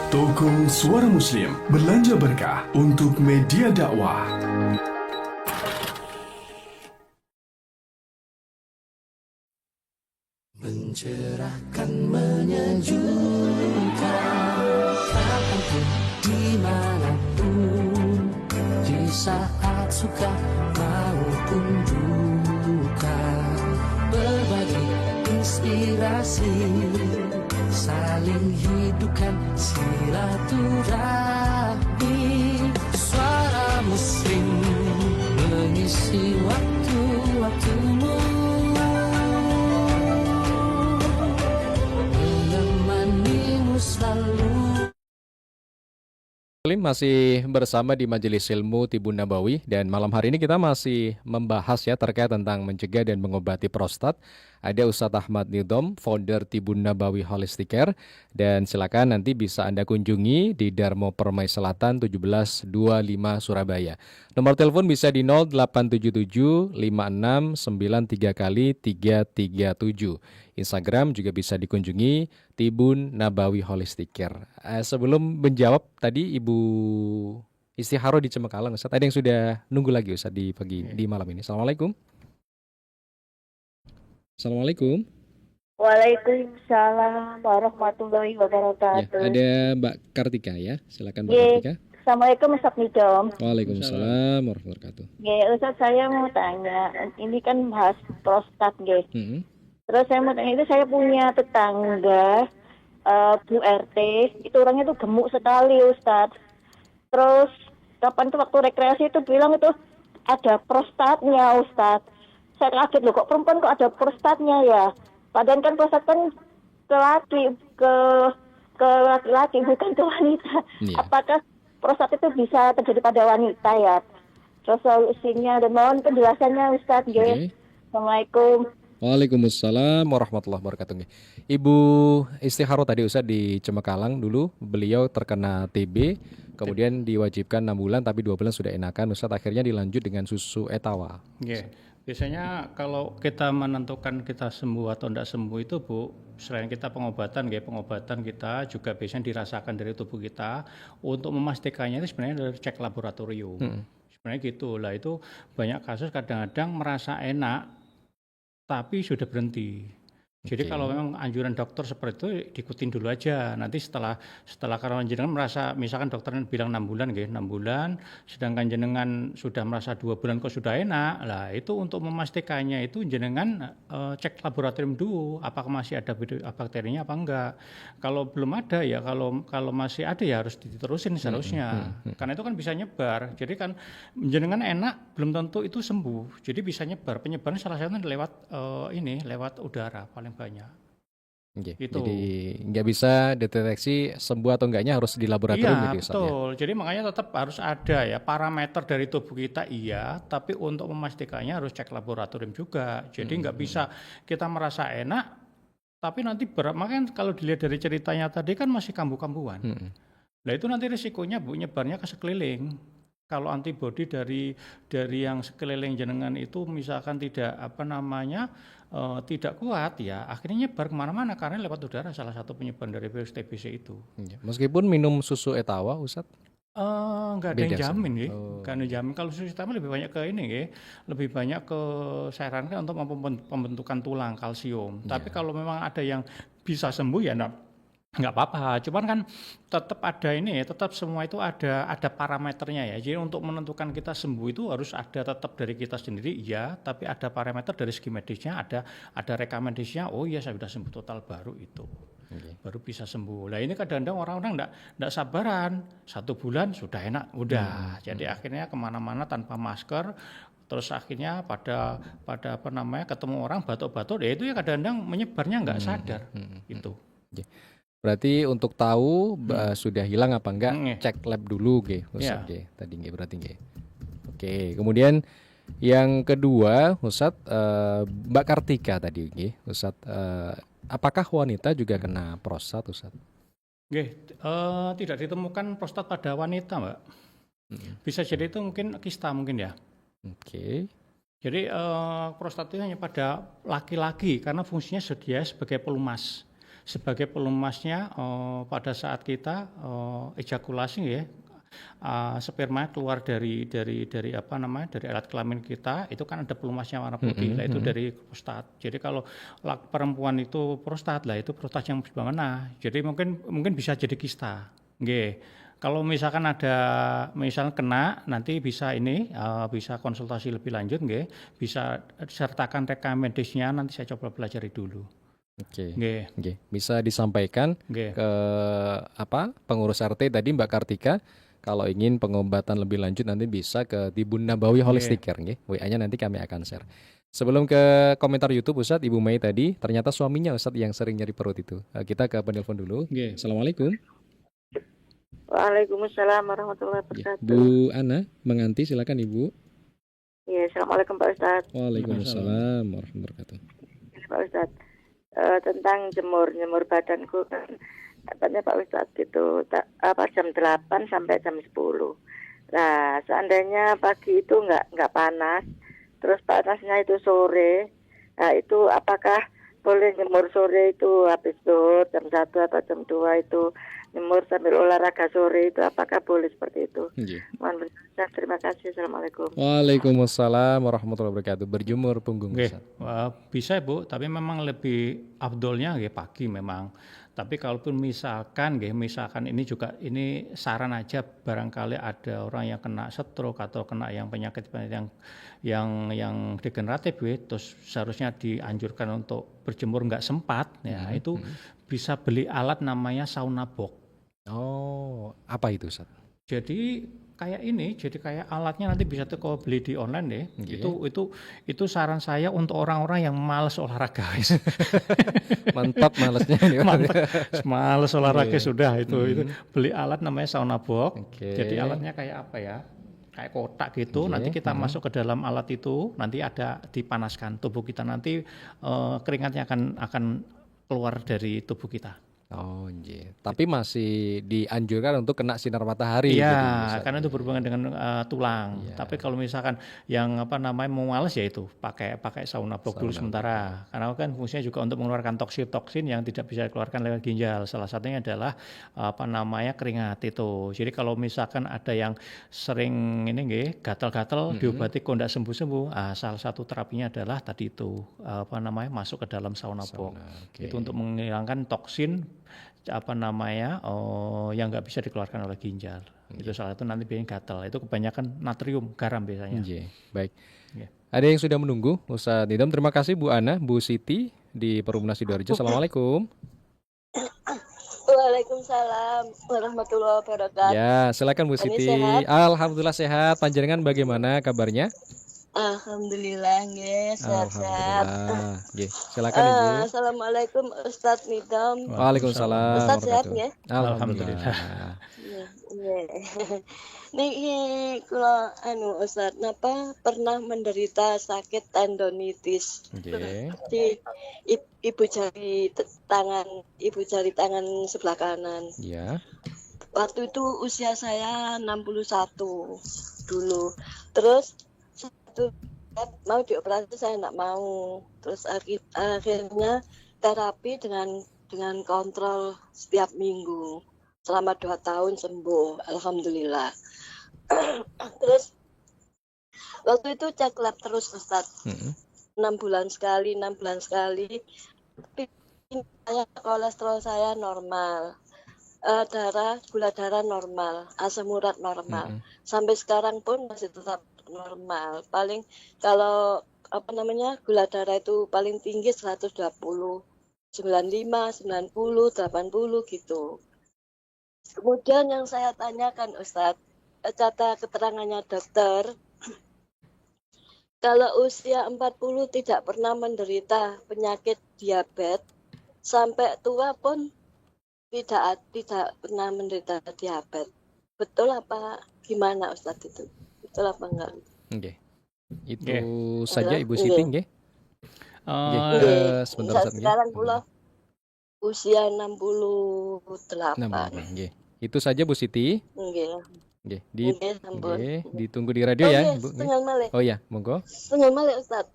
Toko Suara Muslim belanja berkah untuk media dakwah. Mencerahkan, menyejukkan, kapan dimanapun, di saat suka maupun duka, berbagi inspirasi, saling hidupkan silaturahmi. Suara Muslim mengisi waktu-waktumu, menemanimu selalu. Muslim masih bersama di Majelis Ilmu Tibun Nabawi, dan malam hari ini kita masih membahas ya terkait tentang mencegah dan mengobati prostat. Ada Ustadz Ahmad Nidom, founder Tibun Nabawi Holistic Care, dan silakan nanti bisa Anda kunjungi di Darmo Permai Selatan 1725 Surabaya. Nomor telepon bisa di 0877 5693 kali 337. Instagram juga bisa dikunjungi Tibun Nabawi Holistic Care. Sebelum menjawab tadi Ibu Istiharo di Cemekalang, Ustaz, ada yang sudah nunggu lagi Ustaz di malam ini. Assalamualaikum. Assalamualaikum. Waalaikumsalam warahmatullahi Ya, wabarakatuh. ada Mbak Kartika ya. Silakan Mbak Ye, Kartika. Assalamualaikum Ustaz Nidom. Waalaikumsalam warahmatullahi wabarakatuh. Ustaz, saya mau tanya, ini kan bahas prostat Mm-mm. Terus saya mau tanya, itu saya punya tetangga Bu RT, itu orangnya tuh gemuk sekali Ustaz. Terus kapan tuh waktu rekreasi itu bilang itu ada prostatnya Ustaz. Saya kaget loh, kok perempuan kok ada prostatnya ya. Padahal kan prostat kan ke laki-laki bukan ke wanita. Iya. Apakah prostat itu bisa terjadi pada wanita ya? Terus solusinya dan mohon penjelasannya Ustaz. Oke. Assalamualaikum. Waalaikumsalam warahmatullahi wabarakatuh. Ibu Istiharo tadi Ustaz di Cemekalang dulu, beliau terkena TB, kemudian diwajibkan 6 bulan tapi 2 bulan sudah enakan Ustaz, akhirnya dilanjut dengan susu etawa. Biasanya kalau kita menentukan kita sembuh atau tidak sembuh itu Bu, selain kita pengobatan kita juga biasanya dirasakan dari tubuh kita. Untuk memastikannya itu sebenarnya dari cek laboratorium. Sebenarnya gitu lah, itu banyak kasus kadang-kadang merasa enak tapi sudah berhenti. Jadi kalau memang anjuran dokter seperti itu diikutin dulu aja. Nanti setelah kalau jenengan merasa, misalkan dokter bilang 6 bulan nggih, 6 bulan, sedangkan jenengan sudah merasa 2 bulan kok sudah enak. Lah itu untuk memastikannya itu jenengan cek laboratorium dulu apakah masih ada bakterinya apa enggak. Kalau belum ada ya, kalau masih ada ya harus diterusin seharusnya. Karena itu kan bisa nyebar. Jadi kan jenengan enak belum tentu itu sembuh. Jadi bisa nyebar. Penyebaran salah satunya lewat udara paling banyak. Gitu. Jadi nggak bisa deteksi sembuh atau enggaknya harus di laboratorium gitu Ustaz. Betul. Jadi makanya tetap harus ada ya parameter dari tubuh kita tapi untuk memastikannya harus cek laboratorium juga. Jadi nggak bisa kita merasa enak tapi nanti makanya kalau dilihat dari ceritanya tadi kan masih kambuh-kambuhan. Nah itu nanti risikonya Bu nyebarnya ke sekeliling. Kalau antibodi dari yang sekeliling jenengan itu misalkan tidak kuat ya, akhirnya nyebar kemana-mana karena lewat udara, salah satu penyebaran dari virus TBC itu. Meskipun minum susu etawa Ustaz? Nggak ada yang jamin ya, nggak ada yang jamin. Kalau susu etawa lebih banyak ke lebih banyak ke saya sarankan untuk pembentukan tulang kalsium. Tapi kalau memang ada yang bisa sembuh ya nggak apa-apa, cuman kan tetap ada tetap semua itu ada parameternya ya. Jadi untuk menentukan kita sembuh itu harus ada tetap dari kita sendiri ya, tapi ada parameter dari segi medisnya, ada rekomendasinya. Oh iya saya sudah sembuh total baru itu, baru bisa sembuh. Nah ini kadang-kadang orang-orang nggak sabaran, 1 bulan sudah enak, udah. Jadi akhirnya kemana-mana tanpa masker. Terus akhirnya pada ketemu orang batuk-batuk, ya itu ya kadang-kadang menyebarnya nggak sadar itu. Berarti untuk tahu sudah hilang apa enggak, cek lab dulu Ustaz. Tadi berarti. Oke, kemudian yang kedua Ustaz, Mbak Kartika tadi Ustaz, apakah wanita juga kena prostat Ustaz? Tidak ditemukan prostat pada wanita Mbak. Bisa jadi itu mungkin kista mungkin ya. Oke. Jadi prostat itu hanya pada laki-laki karena fungsinya dia sebagai pelumas. Sebagai pelumasnya pada saat kita ejakulasi sperma keluar dari alat kelamin kita, itu kan ada pelumasnya warna putih, itu dari prostat. Jadi kalau perempuan itu prostat, itu prostat yang bagaimana? Jadi mungkin bisa jadi kista. Nggih. Kalau misalkan ada kena nanti bisa bisa konsultasi lebih lanjut nggih, bisa sertakan rekam medisnya nanti saya coba pelajari dulu. Oke. Nggih. Oke. Bisa disampaikan Nggih. ke pengurus RT tadi Mbak Kartika. Kalau ingin pengobatan lebih lanjut nanti bisa ke Tibun Nabawi Holistic Care nggih. WA-nya nanti kami akan share. Sebelum ke komentar YouTube Ustadz, Ibu Mei tadi ternyata suaminya Ustadz yang sering nyeri perut itu. Kita ke penelpon dulu. Nggih. Assalamualaikum. Waalaikumsalam warahmatullahi wabarakatuh. Bu Ana Menganti, silakan Ibu. Iya, assalamualaikum Pak Ustadz. Waalaikumsalam warahmatullahi wabarakatuh. Pak Ustadz, tentang jemur badanku kan katanya Pak Ustadz itu jam 8 sampai jam 10. Nah, seandainya pagi itu nggak panas, terus panasnya itu sore, nah itu apakah boleh jemur sore itu habis zuhur jam 1 atau jam 2 itu jemur sambil olahraga sore itu apakah boleh seperti itu? Mohon berkenan, terima kasih. Assalamualaikum. Waalaikumsalam warahmatullahi wabarakatuh. Berjemur punggung. Bisa Bu, tapi memang lebih afdolnya pagi memang. Tapi kalaupun misalkan ini saran aja, barangkali ada orang yang kena stroke atau kena yang penyakit yang degeneratif terus seharusnya dianjurkan untuk berjemur nggak sempat itu bisa beli alat namanya sauna box. Oh, apa itu Ustaz? Jadi kayak alatnya nanti bisa kau beli di online deh. Itu saran saya untuk orang-orang yang malas olahraga. Mantap malesnya. Malas olahraga sudah itu beli alat namanya sauna box. Jadi alatnya kayak apa ya? Kayak kotak gitu. Nanti kita masuk ke dalam alat itu, nanti ada dipanaskan tubuh kita, nanti keringatnya akan keluar dari tubuh kita. Oh, tapi masih dianjurkan untuk kena sinar matahari. Iya, karena itu berhubungan dengan tulang. Tapi kalau misalkan yang mau males ya itu pakai sauna box dulu sementara. Karena kan fungsinya juga untuk mengeluarkan toksin yang tidak bisa dikeluarkan lewat ginjal. Salah satunya adalah keringat itu. Jadi kalau misalkan ada yang sering gatal-gatal diobati kok enggak sembuh-sembuh, salah satu terapinya adalah tadi itu masuk ke dalam sauna box. Itu untuk menghilangkan toksin yang nggak bisa dikeluarkan oleh ginjal. Itu salah satu nanti bikin gatal. Itu kebanyakan natrium, garam biasanya. Baik. Ada yang sudah menunggu, Ustaz Nidam. Terima kasih Bu Ana, Bu Siti di Perumnas Sidoarjo. Assalamualaikum. Waalaikumsalam warahmatullahi wabarakatuh. Ya, silakan Bu Siti. Alhamdulillah sehat. Panjenengan bagaimana kabarnya? Alhamdulillah nggih, sehat-sehat. Silakan Ibu. Assalamualaikum Ustadz Nidam. Waalaikumsalam. Ustadz sehat nggih? Alhamdulillah. Niki kula Ustadz napa pernah menderita sakit tendonitis. Di ibu jari tangan sebelah kanan. Iya. Waktu itu usia saya 61 dulu. Terus mau dioperasi saya enggak mau. Terus akhirnya terapi dengan kontrol setiap minggu. Selama 2 tahun sembuh, alhamdulillah. Terus waktu itu cek lab terus Ustaz. 6 bulan sekali. Tapi kolesterol saya normal. Gula darah normal, asam urat normal. Sampai sekarang pun masih tetap normal. Paling kalau gula darah itu paling tinggi 120, 95, 90, 80 gitu. Kemudian yang saya tanyakan Ustadz, kata keterangannya dokter, kalau usia 40 tidak pernah menderita penyakit diabetes, sampai tua pun tidak pernah menderita diabetes. Betul apa gimana Ustadz itu? Betul apa enggak? Itu saja Ibu Siti nggih. Sebentar sekarang pula usia 68. Itu saja Bu Siti. Ditunggu di radio ya, Ibu. Oh ya, monggo. Setengah malih Ustaz.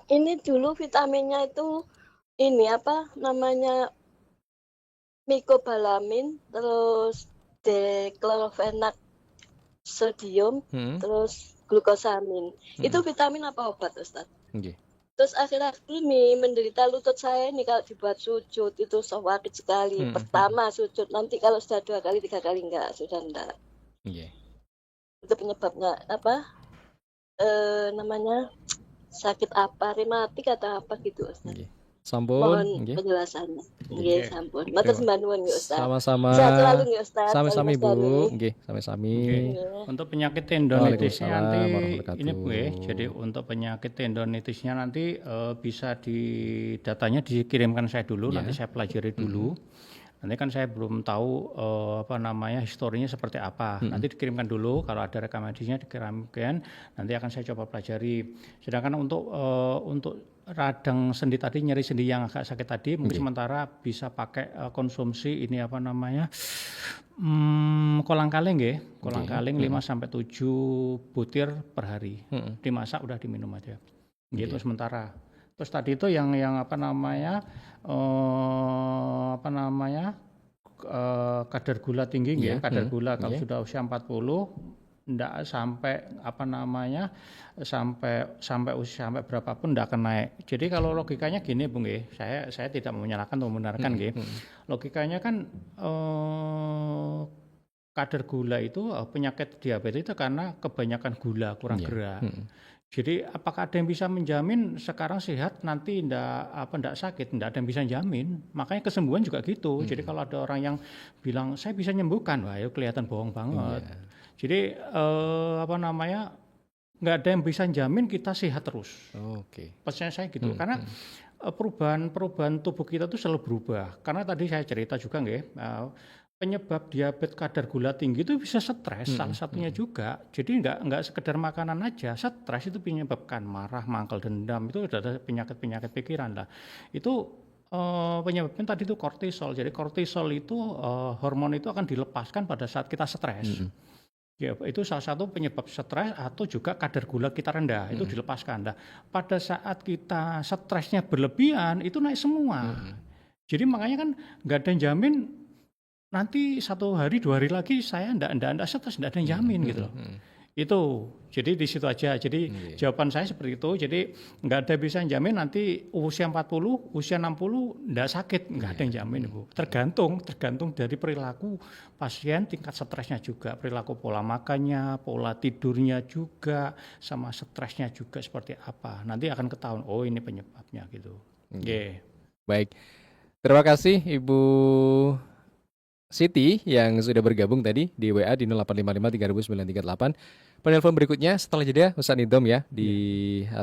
Ini dulu vitaminnya itu mycobalamin, terus diclofenac sodium, terus glukosamin. Itu vitamin apa obat Ustaz? Terus akhir-akhir ini menderita lutut saya ini kalau dibuat sujud itu sakit sekali. Pertama sujud, nanti kalau sudah 2 kali 3 kali sudah enggak. Nggih. Itu penyebabnya apa? Namanya sakit apa? Rematik atau apa gitu, Ustaz. Nggih. Sampun, Mohon nggih. penjelasannya. Nggih, sampun. Matur sembah nuwun nggih, Ustaz. Sama-sama. Sehat selalu nggih, Ustaz. Sami-sami Salam Bu. Ustaz. Nggih, sami-sami. Untuk penyakit tendonitisnya Waalaikumsalam nanti warahmatullahi ini Bu ya. wabarakatuh. Jadi untuk penyakit tendonitisnya nanti bisa datanya dikirimkan saya dulu, nanti saya pelajari dulu. Nanti kan saya belum tahu historinya seperti apa. Nanti dikirimkan dulu, kalau ada rekam medisnya dikirimkan, nanti akan saya coba pelajari. Sedangkan untuk radang sendi tadi, nyeri sendi yang agak sakit tadi, mungkin sementara bisa pakai konsumsi ini kolang-kaling ya. Kolang-kaling 5 sampai 7 butir per hari. Dimasak udah diminum aja. Gitu sementara. Terus tadi itu yang kadar gula tinggi ya, kadar gula kalau sudah usia 40 enggak sampai berapapun enggak akan naik. Jadi kalau logikanya gini Bung nggih, saya tidak mau menyalahkan atau membenarkan nggih. Logikanya kan kadar gula itu penyakit diabetes itu karena kebanyakan gula, kurang gerak. Jadi apakah ada yang bisa menjamin sekarang sehat nanti enggak sakit? Enggak ada yang bisa jamin. Makanya kesembuhan juga gitu. Jadi kalau ada orang yang bilang saya bisa nyembuhkan, wah ya kelihatan bohong banget. Jadi enggak ada yang bisa jamin kita sehat terus. Oke. Percaya saya gitu. Karena perubahan tubuh kita itu selalu berubah. Karena tadi saya cerita juga nggih, penyebab diabetes kadar gula tinggi itu bisa stres, salah satunya juga. Jadi enggak sekedar makanan aja, stres itu menyebabkan marah, mangkal, dendam, itu ada penyakit pikiran lah. Itu penyebabnya tadi itu kortisol. Jadi kortisol itu hormon itu akan dilepaskan pada saat kita stres. Ya, itu salah satu penyebab stres atau juga kadar gula kita rendah, itu dilepaskan. Nah, pada saat kita stresnya berlebihan itu naik semua. Jadi makanya kan nggak ada yang jamin nanti 1 hari 2 hari lagi saya enggak stres, enggak ada yang jamin gitu loh. Itu jadi di situ aja. Jadi jawaban saya seperti itu. Jadi enggak ada bisa jamin nanti usia 40, usia 60 enggak sakit, enggak ada yang jamin Bu. Tergantung dari perilaku pasien, tingkat stresnya juga, perilaku pola makannya, pola tidurnya juga, sama stresnya juga seperti apa. Nanti akan ketahuan oh ini penyebabnya gitu. Baik. Terima kasih Ibu Siti yang sudah bergabung tadi di WA di 0855 300938. Penelpon berikutnya setelah jeda Ustaz Nidom ya di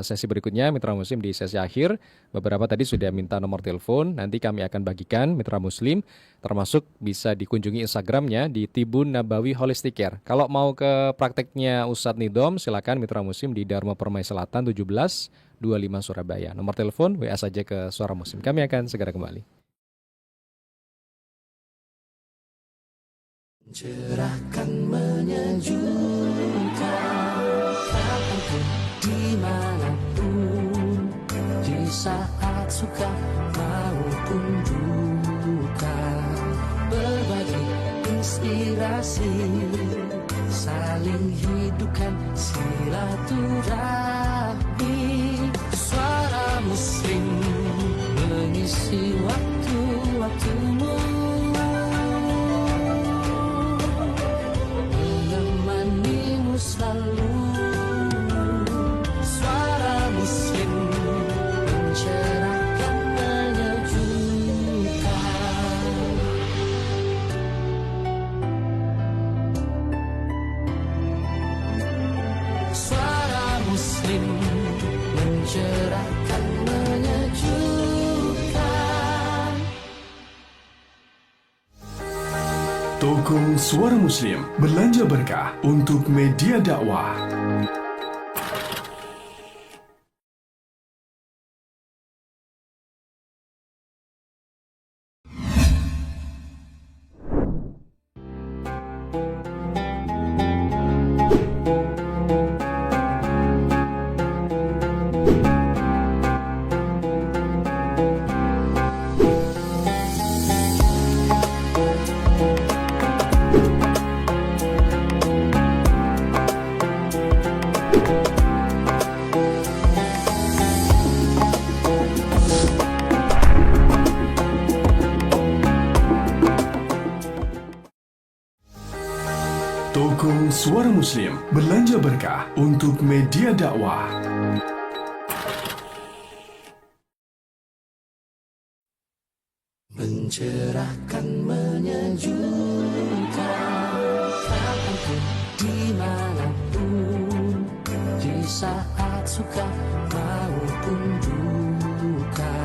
sesi berikutnya Mitra Muslim di sesi akhir. Beberapa tadi sudah minta nomor telepon, nanti kami akan bagikan Mitra Muslim, termasuk bisa dikunjungi Instagramnya di Tibun Nabawi Holistic Care. Kalau mau ke prakteknya Ustaz Nidom silakan Mitra Muslim di Dharma Permai Selatan 1725 Surabaya. Nomor telepon WA saja ke Suara Muslim. Kami akan segera kembali. Cerahkan, menyejukkan, kapanpun, dimanapun, di saat suka maupun duka, berbagi inspirasi, saling hidupkan silaturahmi. Suara Muslim mengisi waktu-waktumu, selalu. Suara Muslim mencerahkan, menyejukkan. Suara Muslim mencerahkan, menyejukkan. Toko Suara Muslim belanja berkah untuk media dakwah. Dukung Suara Muslim, belanja berkah untuk media dakwah. Mencerahkan, menyejukkan, kapanpun, dimanapun, di saat suka maupun duka.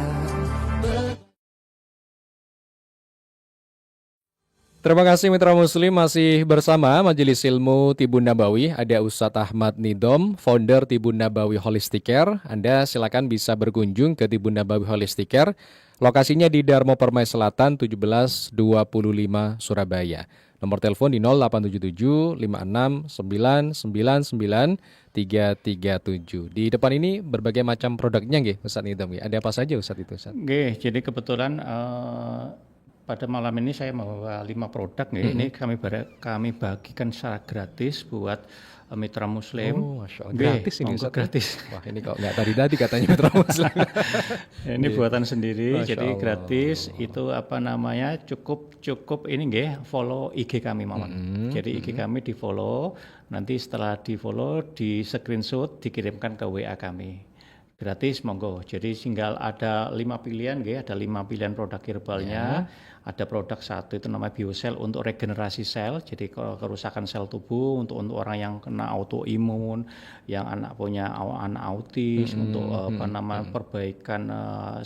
Terima kasih Mitra Muslim, masih bersama Majelis Ilmu Tibun Nabawi. Ada Ustadz Ahmad Nidom, founder Tibun Nabawi Holistic Care. Anda silakan bisa berkunjung ke Tibun Nabawi Holistic Care. Lokasinya di Darmo Permai Selatan 1725 Surabaya. Nomor telepon di 0877 56 999 337. Di depan ini berbagai macam produknya nggih Ustadz Nidom. Ada apa saja Ustadz itu Ustadz? Oke, jadi kebetulan pada malam ini saya membawa 5 produk nih. Ini kami bagikan secara gratis buat mitra Muslim. Oh, Masya Allah. Gratis ini Ustaz. Gratis. Wah, ini kok nggak tadi katanya mitra Muslim. Ini buatan sendiri, Masya jadi Allah. gratis. Itu cukup ini nggih, follow IG kami Maman. Jadi IG kami di-follow, nanti setelah di-follow di screenshot dikirimkan ke WA kami. Gratis monggo. Jadi tinggal ada 5 pilihan nggih, ada 5 pilihan produk herbalnya. Ada produk satu itu namanya BioSel untuk regenerasi sel, jadi kerusakan sel tubuh untuk orang yang kena autoimun, yang punya anak autis, untuk perbaikan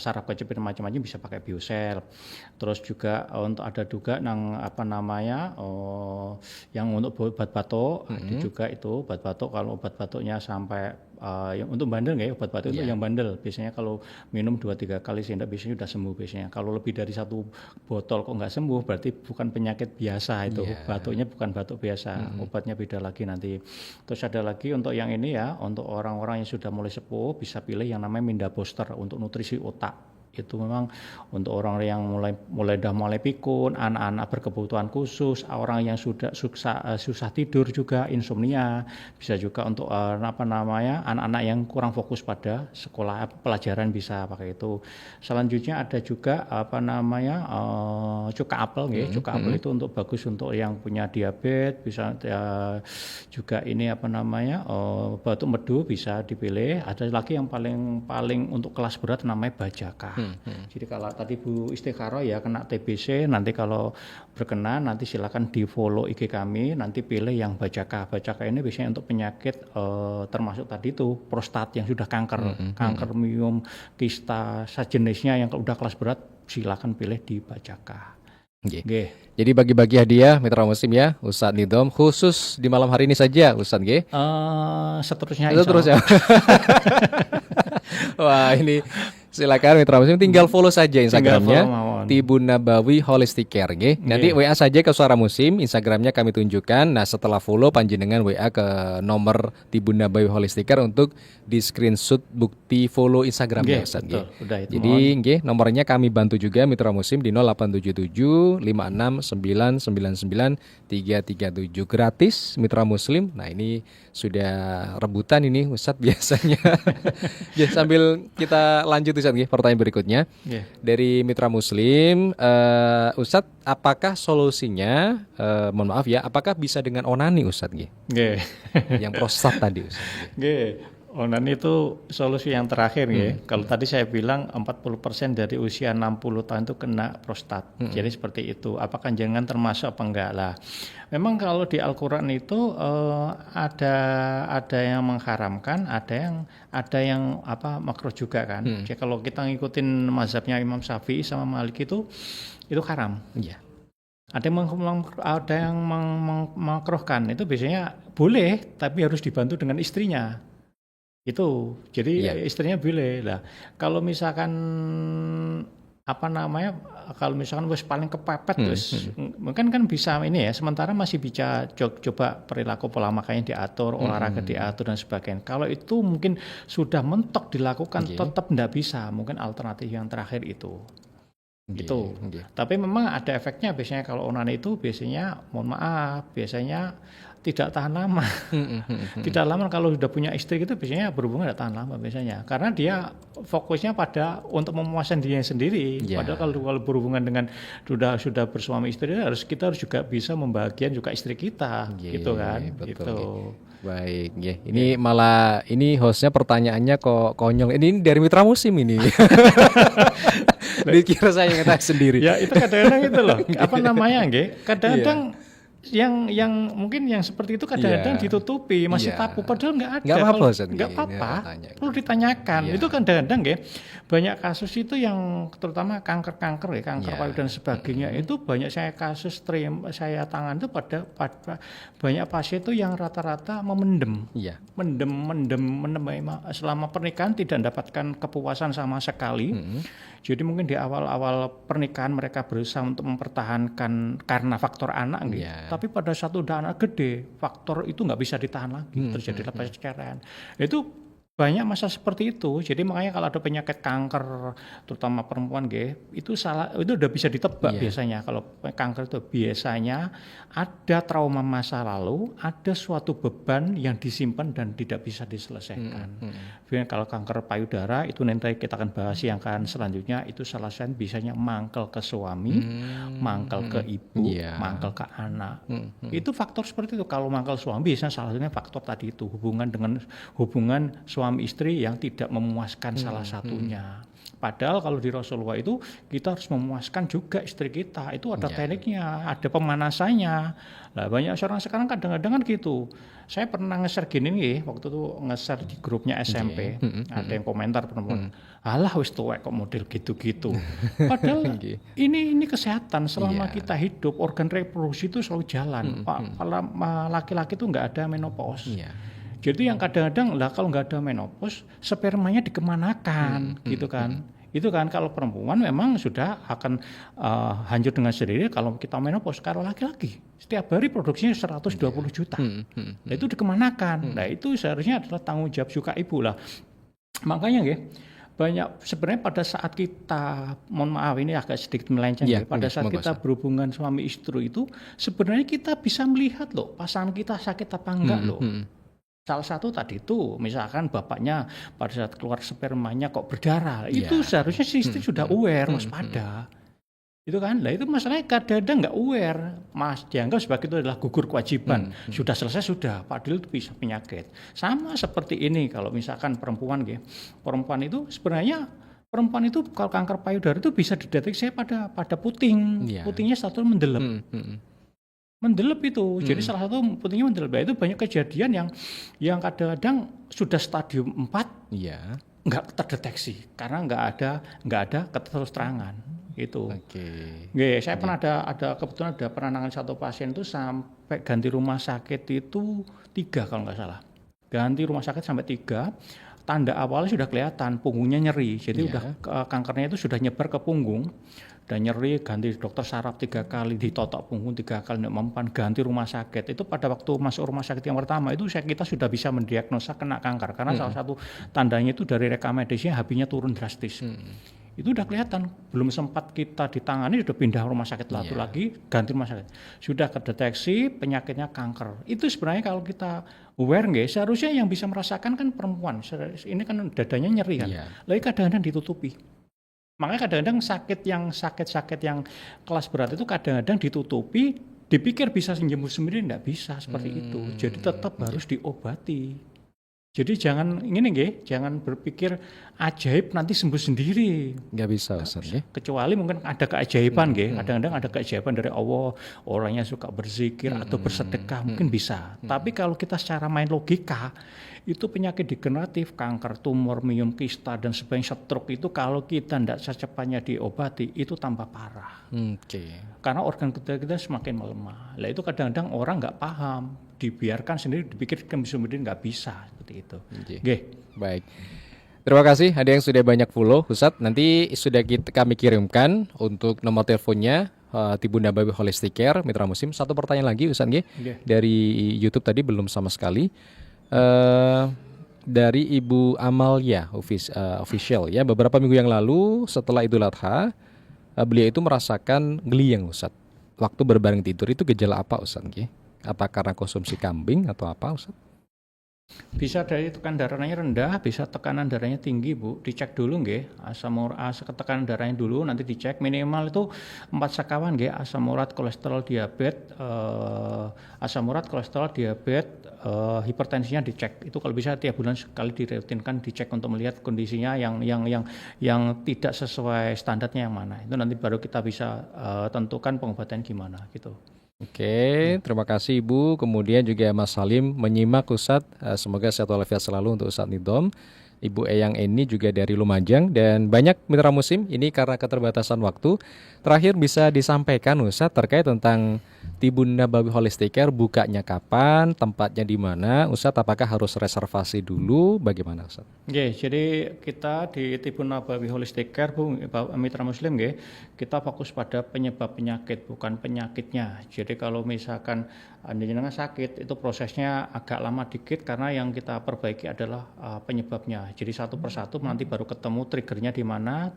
saraf kejepit macam-macam bisa pakai BioSel. Terus juga untuk ada juga yang untuk obat batuk, ada juga itu obat batuk. Kalau obat batuknya sampai yang untuk bandel nggak ya, obat batuk itu yang bandel. Biasanya kalau minum 2-3 kali sehingga biasanya sudah sembuh biasanya. Kalau lebih dari 1 botol kok nggak sembuh berarti bukan penyakit biasa itu. Batuknya bukan batuk biasa, obatnya beda lagi nanti. Terus ada lagi untuk yang ini ya, untuk orang-orang yang sudah mulai sepuh bisa pilih yang namanya Minda Booster untuk nutrisi otak. Itu memang untuk orang yang mulai pikun, anak-anak berkebutuhan khusus, orang yang sudah susah tidur juga, insomnia, bisa juga untuk anak-anak yang kurang fokus pada sekolah pelajaran bisa pakai itu. Selanjutnya ada juga cuka apel nggih. Cuka apel itu untuk bagus untuk yang punya diabetes, bisa juga ini batuk medu bisa dipilih. Ada lagi yang paling untuk kelas berat namanya Bajaka. Jadi kalau tadi Bu Istikharah ya kena TBC, nanti kalau berkenan nanti silakan di follow IG kami, nanti pilih yang Bajaka. Bajaka ini biasanya untuk penyakit termasuk tadi itu prostat yang sudah kanker miom, kista, sejenisnya yang udah kelas berat silakan pilih di Bajaka. Okay. Jadi bagi-bagi hadiah Mitra Muslim ya Ustadz Nidom, khusus di malam hari ini saja Ustadz nggih? Seterusnya. Wah, ini silakan Mitra Muslim tinggal follow saja Instagramnya Tibun Nabawi Holistic Care nggih. Nanti WA saja ke Suara Muslim, Instagramnya kami tunjukkan. Nah, setelah follow panjenengan WA ke nomor Tibun Nabawi Holistic Care untuk di screenshot bukti follow Instagramnya Ustaz nggih. Jadi nggih nomornya kami bantu juga Mitra Muslim di 0877 56 999 337 gratis Mitra Muslim. Nah, ini sudah rebutan ini Ustadz biasanya. Ya, sambil kita lanjut Ustadz nggih, pertanyaan berikutnya dari Mitra Muslim, Ustadz, apakah solusinya, mohon maaf ya, apakah bisa dengan onani Ustadz nggih? Yang prostat tadi Ustadz. Onani itu solusi yang terakhir ya. Kalau tadi saya bilang 40% dari usia 60 tahun itu kena prostat. Jadi seperti itu. Apakah jangan termasuk apa enggak lah. Memang kalau di Al-Qur'an itu ada yang mengharamkan, ada yang makruh juga kan. Jadi kalau kita ngikutin mazhabnya Imam Syafi'i sama Malik itu haram. Iya. Ada yang mengmakruhkan, itu biasanya boleh tapi harus dibantu dengan istrinya. Itu jadi istrinya boleh lah. Kalau misalkan kalau misalkan wis paling kepepet terus mungkin kan bisa ini ya, sementara masih bisa coba perilaku pola makannya diatur, olahraga diatur dan sebagainya. Kalau itu mungkin sudah mentok dilakukan tetap enggak bisa, mungkin alternatif yang terakhir itu. Gitu. Tapi memang ada efeknya biasanya kalau onani itu biasanya mohon maaf, biasanya tidak tahan lama. Tidak lama kalau sudah punya istri itu biasanya berhubungan tidak tahan lama biasanya. Karena dia fokusnya pada untuk memuaskan dirinya sendiri. Ya. Padahal kalau berhubungan dengan sudah bersuami istri kita harus juga bisa membahagiakan juga istri kita, gitu kan. Betul. Gitu. Baik, ya. Ini malah ini hostnya pertanyaannya kok konyol. Ini dari Mitra Musim ini. Dikira saya yang ngetes sendiri. Ya itu kadang-kadang itu loh. Apa namanya, nggih? Kadang-kadang yang mungkin yang seperti itu kadang-kadang ditutupi, masih tabu padahal nggak ada. Nggak apa-apa, Ustaz. Nggak apa-apa. Ini Perlu ditanyakan. Iya. Itu kadang-kadang nggih, banyak kasus itu yang terutama kanker ya, kanker Iya. payudara dan sebagainya itu banyak saya kasus saya tangan itu pada banyak pasien itu yang rata-rata memendam. Iya. Mendem selama pernikahan tidak mendapatkan kepuasan sama sekali. Jadi mungkin di awal-awal pernikahan mereka berusaha untuk mempertahankan karena faktor anak gitu. Yeah. Tapi pada satu udah anak gede, faktor itu nggak bisa ditahan lagi, terjadilah perceraian. Itu banyak masa seperti itu. Jadi makanya kalau ada penyakit kanker, terutama perempuan itu udah bisa ditebak biasanya. Kalau kanker itu biasanya ada trauma masa lalu, ada suatu beban yang disimpan dan tidak bisa diselesaikan. Kalau kanker payudara itu nanti kita akan bahas yang akan selanjutnya, itu salah satu biasanya mangkel ke suami, mangkel ke ibu, mangkel ke anak. Itu faktor seperti itu. Kalau mangkel suami biasanya salah satunya faktor tadi itu hubungan suami istri yang tidak memuaskan salah satunya. Padahal kalau di Rasulullah itu kita harus memuaskan juga istri kita. Itu ada tekniknya, ada pemanasannya. Nah, banyak orang sekarang kadang-kadang kan gitu. Saya pernah nge-share gini nih, waktu itu nge-share di grupnya SMP. Ada yang komentar perempuan, alah wis tuwek kok model gitu-gitu. Padahal ini kesehatan selama kita hidup, organ reproduksi itu selalu jalan. Kalau laki-laki itu nggak ada menopause. Jadi yang kadang-kadang lah kalau nggak ada menopause, spermanya dikemanakan, gitu kan? Itu kan kalau perempuan memang sudah akan hancur dengan sendiri kalau kita menopause. Kalau laki-laki setiap hari produksinya 120 juta, nah itu dikemanakan? Nah itu seharusnya adalah tanggung jawab juga ibu lah. Makanya banyak sebenarnya pada saat kita, mohon maaf ini agak sedikit melenceng, pada saat kita berhubungan suami istri itu sebenarnya kita bisa melihat loh pasangan kita sakit apa enggak loh. Salah satu tadi itu misalkan bapaknya pada saat keluar spermanya kok berdarah, itu seharusnya si istri sudah aware, waspada. Itu kan, lah itu masalahnya kadang-kadang nggak aware, dianggap sebagai itu adalah gugur kewajiban. Sudah selesai sudah, padahal itu bisa penyakit. Sama seperti ini kalau misalkan perempuan itu sebenarnya perempuan itu kalau kanker payudara itu bisa dideteksi pada puting. Putingnya satu mendelep. Mendelep itu, jadi salah satu putingnya mendelep. Itu banyak kejadian yang kadang-kadang sudah stadium 4 nggak terdeteksi karena nggak ada keterus terangan itu. Saya pernah ada kebetulan ada penanganan satu pasien itu sampai ganti rumah sakit itu 3 kalau nggak salah, ganti rumah sakit sampai 3. Tanda awalnya sudah kelihatan, punggungnya nyeri, jadi udah kankernya itu sudah nyebar ke punggung. Dan nyeri, ganti dokter saraf 3 kali, ditotok punggung 3 kali, mempan, ganti rumah sakit. Itu pada waktu masuk rumah sakit yang pertama itu kita sudah bisa mendiagnosa kena kanker karena salah satu tandanya itu dari rekam medisnya HB-nya turun drastis. Itu udah kelihatan, belum sempat kita ditangani sudah pindah rumah sakit lagi, ganti rumah sakit. Sudah kedeteksi penyakitnya kanker. Itu sebenarnya kalau kita aware seharusnya yang bisa merasakan kan perempuan. Ini kan dadanya nyeri kan. Lagi kadang-kadang ditutupi. Makanya kadang-kadang sakit yang kelas berat itu kadang-kadang ditutupi, dipikir bisa sembuh sendiri, enggak bisa seperti itu. Jadi tetap harus diobati. Jadi jangan jangan berpikir ajaib nanti sembuh sendiri. Nggak bisa, Ustaz. Kecuali mungkin ada keajaiban, kadang-kadang ada keajaiban dari Allah, orangnya suka berzikir atau bersedekah, mungkin bisa. Tapi kalau kita secara main logika, itu penyakit degeneratif, kanker, tumor, miom, kista, dan sebagainya, stroke itu kalau kita tidak secepatnya diobati, itu tambah parah. Karena organ kita semakin melemah. Lah itu kadang-kadang orang nggak paham, dibiarkan sendiri, dipikirkan sendiri nggak bisa seperti itu. Baik. Terima kasih ada yang sudah banyak follow, Ustaz. Nanti sudah kami kirimkan untuk nomor teleponnya Tibu Nabawi Holistic Care Mitra Musim. Satu pertanyaan lagi, Ustaz dari YouTube tadi belum sama sekali. Dari Ibu Amalia official ya, beberapa minggu yang lalu setelah Idul Adha beliau itu merasakan geliang, Ustaz. Waktu berbaring tidur itu gejala apa, Ustaz? Apa karena konsumsi kambing atau apa, Ustaz? Bisa dari tekanan darahnya rendah, bisa tekanan darahnya tinggi, Bu. Dicek dulu nggih, tekanan darahnya dulu, nanti dicek minimal itu 4 sekawan nggih, asam urat, kolesterol, diabetes, hipertensinya dicek. Itu kalau bisa tiap bulan sekali dirutinkan dicek untuk melihat kondisinya yang tidak sesuai standarnya yang mana. Itu nanti baru kita bisa tentukan pengobatan gimana gitu. Oke, terima kasih Ibu. Kemudian juga Mas Salim menyimak Ustadz. Semoga sehat walafiat selalu untuk Ustadz Nidom. Ibu Eyang Eni juga dari Lumajang. Dan banyak mitra musim ini karena keterbatasan waktu. Terakhir bisa disampaikan Ustadz terkait tentang Tibun Nabawi Holistic Care bukanya kapan, tempatnya di mana, Ustadz apakah harus reservasi dulu, bagaimana Ustadz? Oke, jadi kita di Tibun Nabawi Holistic Care, Bu, mitra muslim nggih, kita fokus pada penyebab penyakit bukan penyakitnya. Jadi kalau misalkan Anda sakit itu prosesnya agak lama dikit karena yang kita perbaiki adalah penyebabnya. Jadi satu persatu nanti baru ketemu triggernya di mana,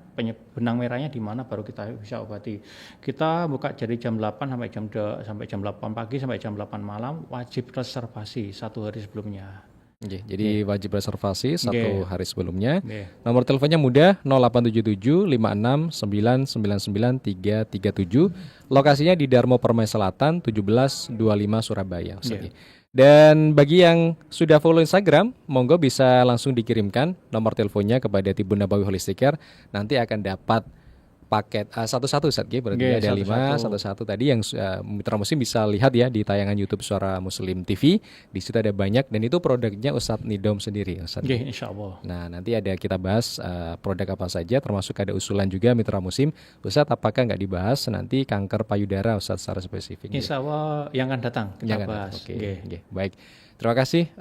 benang merahnya di mana baru kita bisa obati. Kita buka dari jam 8 sampai jam 8 pagi sampai jam 8 malam, wajib reservasi 1 hari sebelumnya. Jadi wajib reservasi 1 hari sebelumnya. Nomor teleponnya mudah 0877 56 999 337. Lokasinya di Darmo Permai Selatan 1725 Surabaya. Dan bagi yang sudah follow Instagram, monggo bisa langsung dikirimkan nomor teleponnya kepada Tibun Nabawi Holistic Care. Nanti akan dapat paket satu-satu Ustaz, berarti ada 5 satu-satu tadi yang mitra muslim bisa lihat ya di tayangan YouTube Suara Muslim TV. Di situ ada banyak dan itu produknya Ustadz Nidom sendiri, Ustaz. Insyaallah. Nah, nanti ada kita bahas produk apa saja, termasuk ada usulan juga mitra muslim. Ustadz, apakah nggak dibahas nanti kanker payudara Ustadz secara spesifik? Insyaallah yang akan datang kita bahas. Baik. Terima kasih.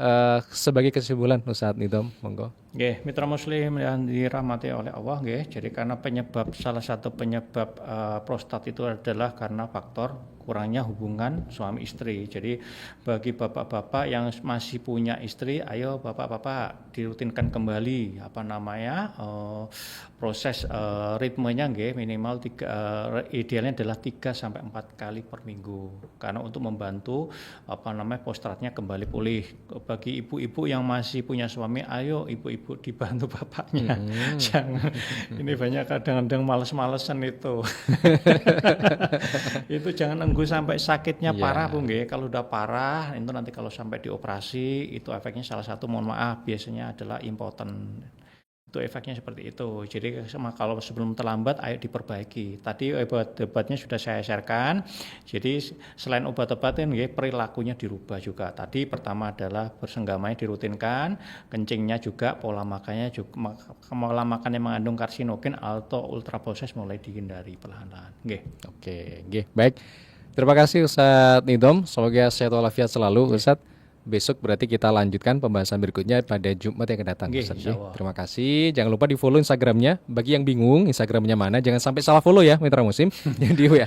Sebagai kesimpulan Ustadz Nidom, monggo. Mitra muslim yang dirahmati oleh Allah, jadi karena salah satu penyebab prostat itu adalah karena faktor kurangnya hubungan suami istri. Jadi bagi bapak-bapak yang masih punya istri, ayo bapak-bapak dirutinkan kembali proses ritmenya minimal idealnya adalah 3 sampai 4 kali per minggu. Karena untuk membantu prostatnya kembali pulih. Bagi ibu-ibu yang masih punya suami, ayo ibu-ibu dibantu bapaknya. Jangan ini banyak kadang-kadang males-malesan itu. Itu jangan nunggu sampai sakitnya parah, Bu nggih. Kalau udah parah, itu nanti kalau sampai dioperasi, itu efeknya salah satu mohon maaf biasanya adalah impoten. Itu efeknya seperti itu. Jadi kalau sebelum terlambat ayo diperbaiki. Tadi obat-obatnya sudah saya sharekan. Jadi selain obat-obatan perilakunya dirubah juga. Tadi pertama adalah bersenggamanya dirutinkan, kencingnya juga, pola makannya juga, pola makan yang mengandung karsinogen atau ultra proses mulai dihindari perlahan-lahan. Oke, baik. Terima kasih Ustadz Nidom. Semoga sehat walafiat selalu Ustadz. Besok berarti kita lanjutkan pembahasan berikutnya pada Jumat yang akan datang. Terima kasih. Jangan lupa di follow Instagramnya. Bagi yang bingung Instagramnya mana, jangan sampai salah follow ya mitra musim. Jadi ya,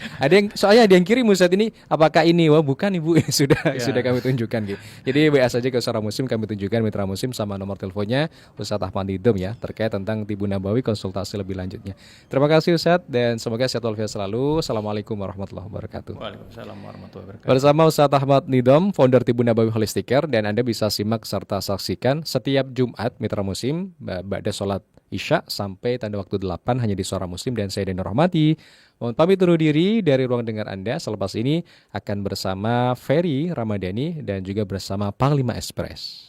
soalnya ada yang kirim Ustadz ini, apakah ini? Wah bukan Ibu, sudah kami tunjukkan. Jadi WA saja ke Suara Muslim, kami tunjukkan mitra musim sama nomor teleponnya Ustadz Ahmad Nidom ya terkait tentang Tibun Nabawi, konsultasi lebih lanjutnya. Terima kasih Ustadz dan semoga sehat walafiat selalu. Assalamualaikum warahmatullahi wabarakatuh. Waalaikumsalam warahmatullahi wabarakatuh. Bersama Ustadz Ahmad Nidom, founder Tibun Nabawi Holistic Care, dan Anda bisa simak serta saksikan setiap Jumat mitra musim ba'da sholat Isya sampai tanda waktu 8 hanya di Suara Muslim dan saya Deni Rahmati. Mohon pamit undur diri dari ruang dengar Anda. Selepas ini akan bersama Ferry Ramadhani dan juga bersama Panglima Express.